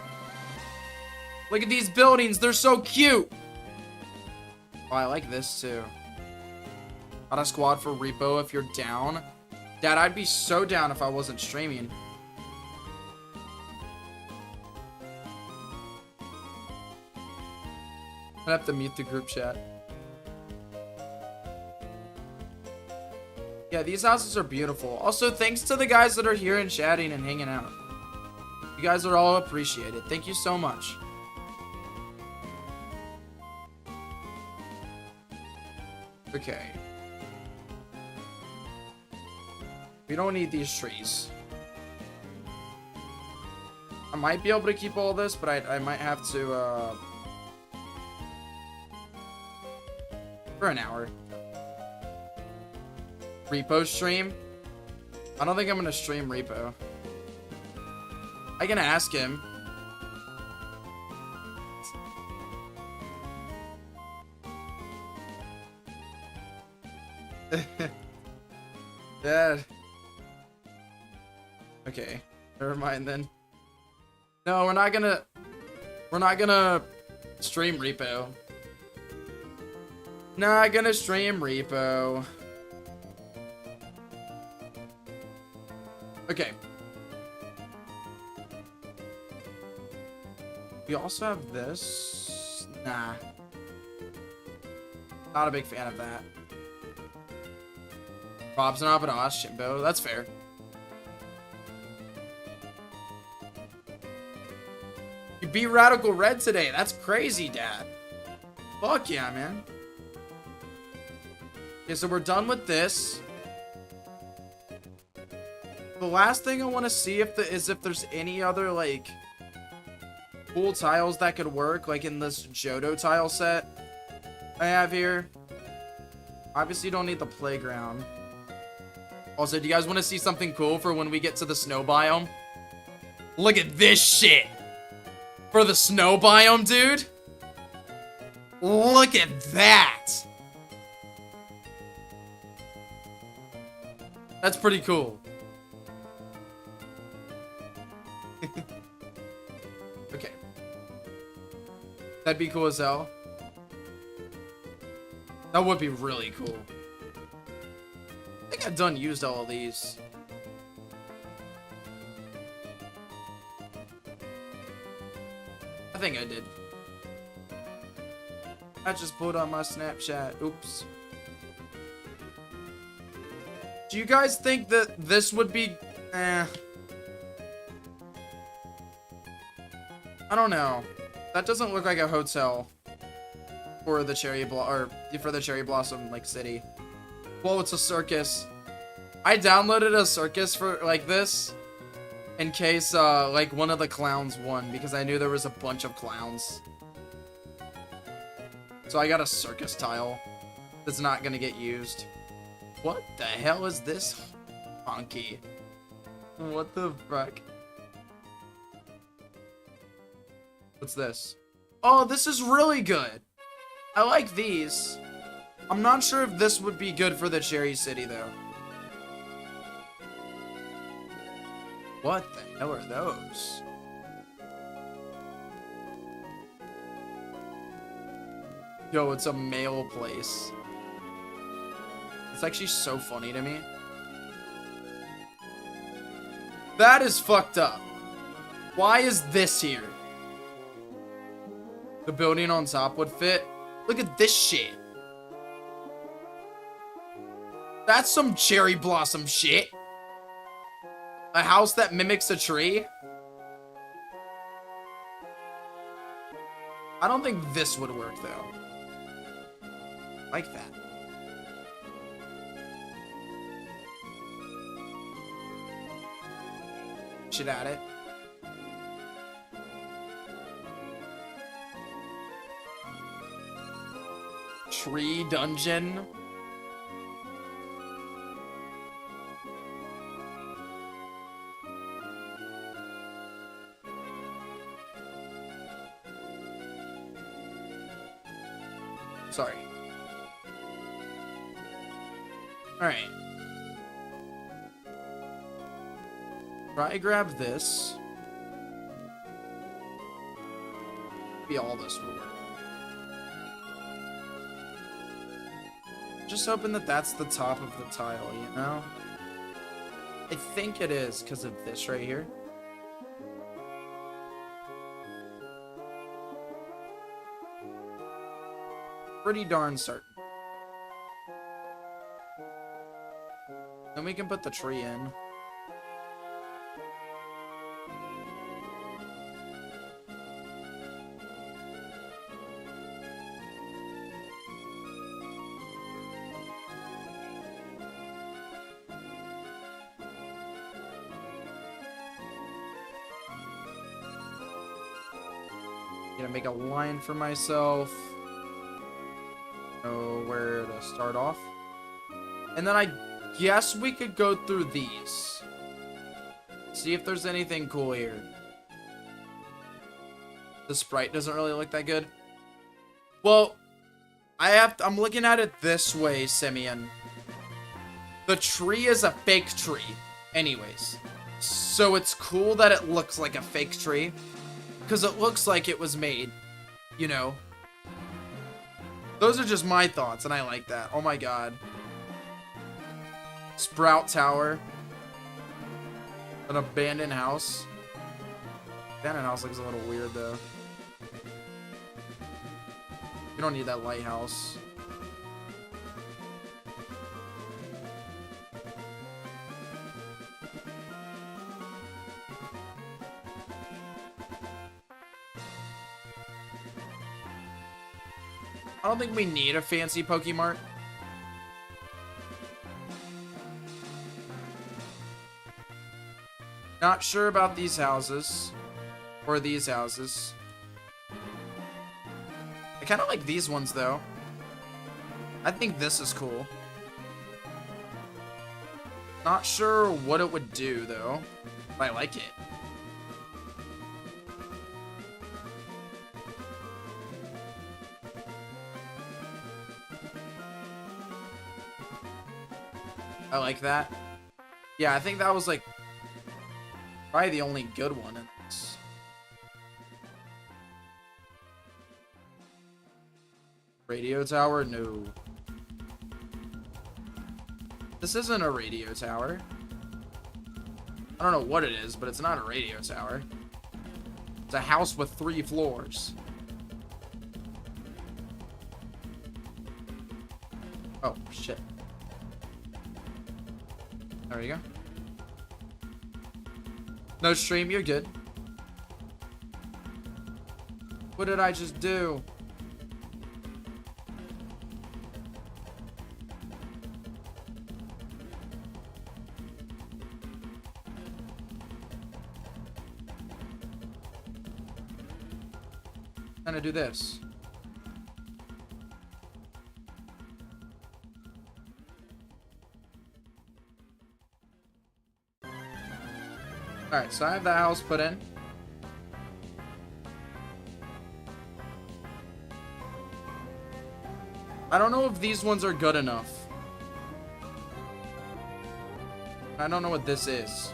Look at these buildings. They're so cute. Oh, I like this too. Got a squad for repo if you're down. Dad, I'd be so down if I wasn't streaming. I'd have to mute the group chat. Yeah, Yeah, these houses are beautiful. Also, thanks to the guys that are here and chatting and hanging out. You guys are all appreciated. Thank you so much. Okay. We don't need these trees. I might be able to keep all this, but I might have to, for an hour. Repo stream? I don't think I'm gonna stream Repo. I can ask him. Dad. Okay, never mind then. No, we're not gonna stream Repo. Not gonna stream Repo. Okay. We also have this. Nah. Not a big fan of that. Rob's not an Shimbo. That's fair. You beat Radical Red today. That's crazy, Dad. Fuck yeah, man. Okay, so we're done with this. The last thing I want to see is if there's any other, like, cool tiles that could work, like in this Johto tile set I have here. Obviously, you don't need the playground. Also, do you guys want to see something cool for when we get to the snow biome? Look at this shit! For the snow biome, dude! Look at that! That's pretty cool. Okay. That'd be cool as hell. That would be really cool. I think I've done used all of these. I think I did. I just pulled on my Snapchat. Oops. Do you guys think that this would be... I don't know. That doesn't look like a hotel for the Cherry Blossom like city. Well, it's a circus. I downloaded a circus for like this in case like one of the clowns won, because I knew there was a bunch of clowns. So I got a circus tile that's not gonna get used. What the hell is this honky? What the fuck? What's this? Oh, this is really good. I like these. I'm not sure if this would be good for the Cherry City, though. What the hell are those? Yo, it's a mail place. It's actually so funny to me. That is fucked up. Why is this here? The building on top would fit. Look at this shit. That's some cherry blossom shit. A house that mimics a tree. I don't think this would work though. Like that. Should add it. Tree dungeon. Sorry. Alright. Try grab this. Maybe all this will work. Just hoping that that's the top of the tile, you know? I think it is because of this right here. Pretty darn certain. Then we can put the tree in. Gonna make a line for myself. Know where to start off. And then I guess we could go through these. See if there's anything cool here. The sprite doesn't really look that good. Well, I'm looking at it this way, Simeon. The tree is a fake tree, anyways. So it's cool that it looks like a fake tree. Because it looks like it was made, you know. Those are just my thoughts, and I like that. Oh my god. Sprout Tower. An abandoned house. Abandoned house looks a little weird, though. You don't need that lighthouse. I don't think we need a fancy Pokemart. Not sure about these houses. Or these houses. I kind of like these ones, though. I think this is cool. Not sure what it would do, though. But I like it. I like that. Yeah, I think that was like probably the only good one in this. Radio tower? No. This isn't a radio tower. I don't know what it is, but it's not a radio tower. It's a house with 3 floors. Oh, shit. There you go. No stream, you're good. What did I just do? I'm gonna do this. Alright, so I have that house put in. I don't know if these ones are good enough. I don't know what this is.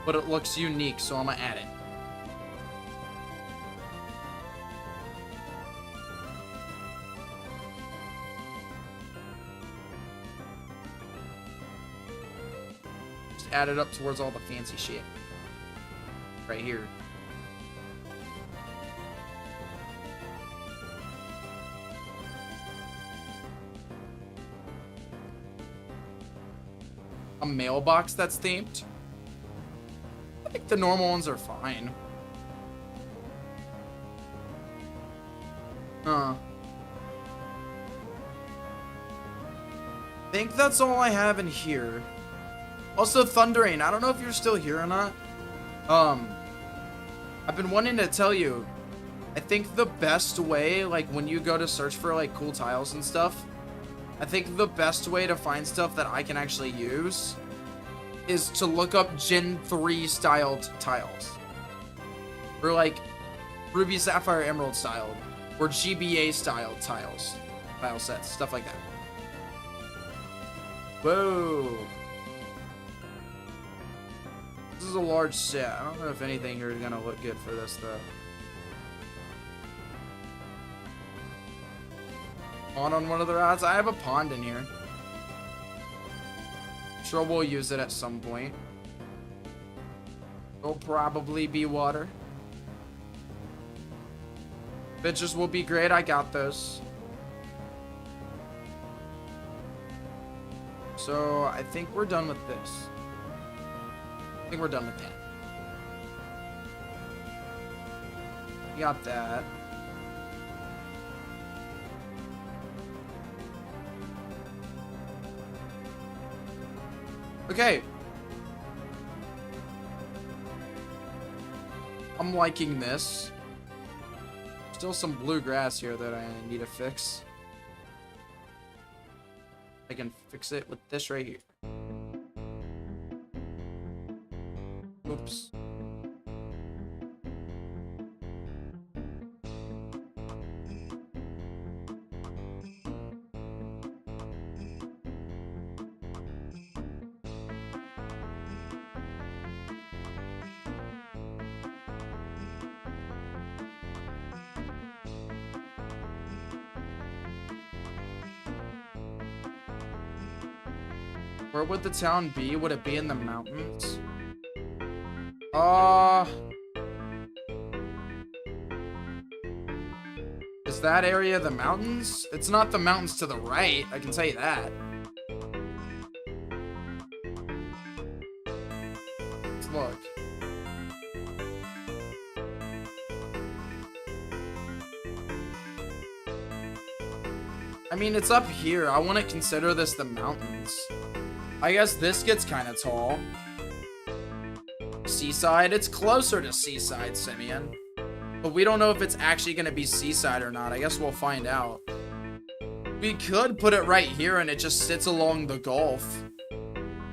But it looks unique, so I'm gonna add it. Add it up towards all the fancy shit. Right here. A mailbox that's themed? I think the normal ones are fine. I think that's all I have in here. Also, Thundering, I don't know if you're still here or not. I've been wanting to tell you, I think the best way, like, when you go to search for, like, cool tiles and stuff, I think the best way to find stuff that I can actually use is to look up Gen 3 styled tiles. Or, like, Ruby, Sapphire, Emerald styled. Or GBA styled tiles. Tile sets, stuff like that. Whoa. This is a large set. I don't know if anything here is gonna look good for this though. On one of the routes. I have a pond in here. Sure, we'll use it at some point. There'll probably be water. Bitches will be great. I got those. So I think we're done with this. I think we're done with that. We got that. Okay. I'm liking this. Still some blue grass here that I need to fix. I can fix it with this right here. Oops. Where would the town be? Would it be in the mountains? Is that area the mountains? It's not the mountains to the right, I can tell you that. Let's look. I mean, it's up here. I want to consider this the mountains. I guess this gets kind of tall. Seaside? It's closer to Seaside, Simeon. But we don't know if it's actually going to be Seaside or not. I guess we'll find out. We could put it right here and it just sits along the Gulf.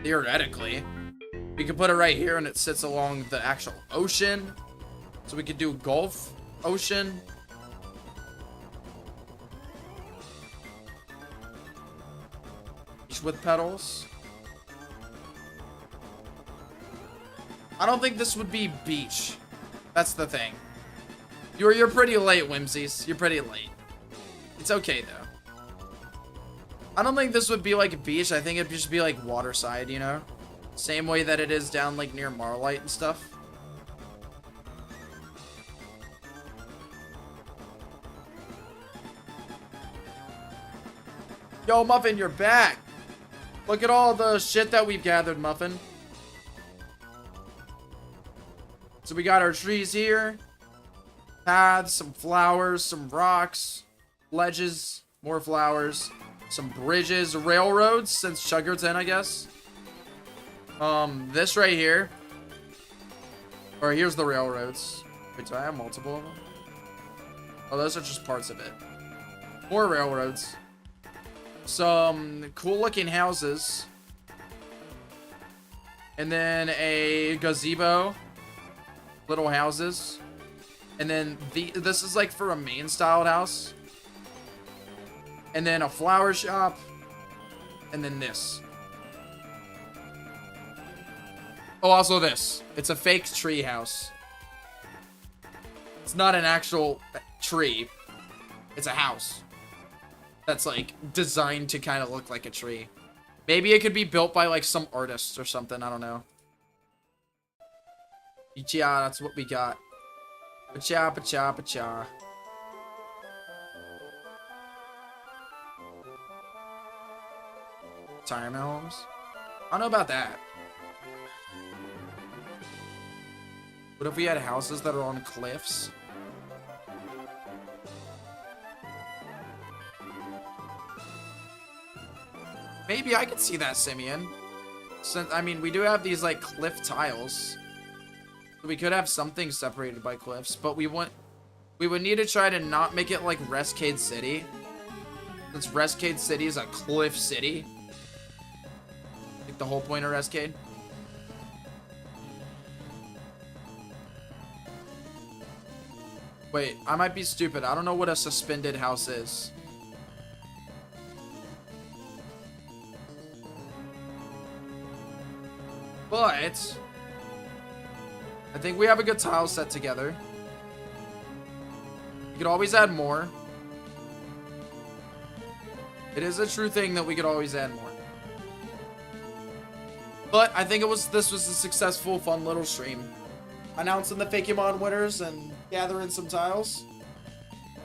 Theoretically. We could put it right here and it sits along the actual ocean. So we could do Gulf, Ocean. With petals. I don't think this would be beach. That's the thing. You're pretty late, Whimsies. You're pretty late. It's okay though. I don't think this would be like a beach. I think it'd just be like waterside, you know? Same way that it is down like near Marlight and stuff. Yo, Muffin, you're back. Look at all the shit that we've gathered, Muffin. So we got our trees here. Paths, some flowers, some rocks, ledges, more flowers, some bridges, railroads, since Chuggerton, I guess. This right here. Or here's the railroads. Wait, do I have multiple of them? Oh, those are just parts of it. More railroads. Some cool looking houses. And then a gazebo. Little houses. And then this is like for a main styled house. And then a flower shop. And then this. Oh, also this. It's a fake tree house. It's not an actual tree. It's a house. That's like designed to kind of look like a tree. Maybe it could be built by like some artists or something. I don't know. Yeah, that's what we got. Pacha, pacha, pacha. Retirement homes? I don't know about that. What if we had houses that are on cliffs? Maybe I could see that, Simeon. Since, I mean, we do have these, like, cliff tiles. We could have something separated by cliffs, but we would need to try to not make it like Rescade City. Since Rescade City is a cliff city. Like the whole point of Rescade. Wait, I might be stupid. I don't know what a suspended house is. But I think we have a good tile set together. You could always add more. It is a true thing that we could always add more. But I think this was a successful, fun little stream. Announcing the FAKEMON winners and gathering some tiles.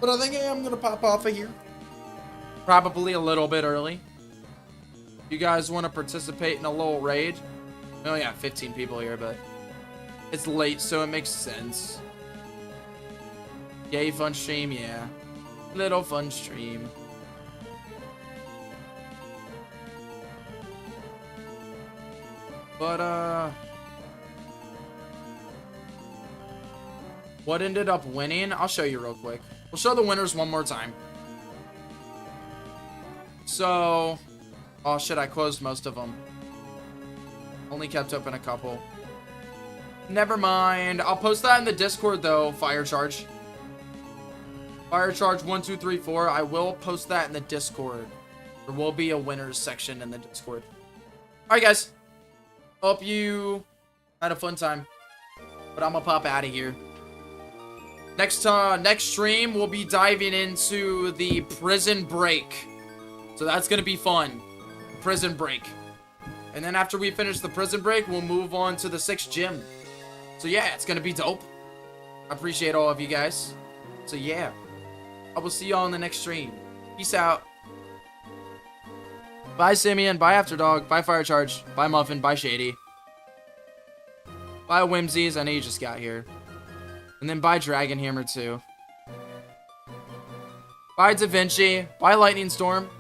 But I think I am going to pop off of here. Probably a little bit early. You guys want to participate in a little raid? We only got 15 people here, but it's late, so it makes sense. Yay, fun stream, yeah. Little fun stream. But, what ended up winning? I'll show you real quick. We'll show the winners one more time. So, oh shit, I closed most of them. Only kept open a couple. Never mind. I'll post that in the Discord though, Fire Charge. Fire Charge 1234. I will post that in the Discord. There will be a winners section in the Discord. Alright guys. Hope you had a fun time. But I'm gonna pop out of here. Next stream, we'll be diving into the Prison Break. So that's gonna be fun. Prison Break. And then after we finish the Prison Break, we'll move on to the 6th gym. So yeah, it's gonna be dope. I appreciate all of you guys. So yeah, I will see y'all in the next stream. Peace out. Bye Simeon, bye Afterdog, bye Fire Charge, bye Muffin, bye Shady. Bye Whimsies, I know you just got here. And then bye Dragon Hammer too. Bye Da Vinci, bye Lightning Storm.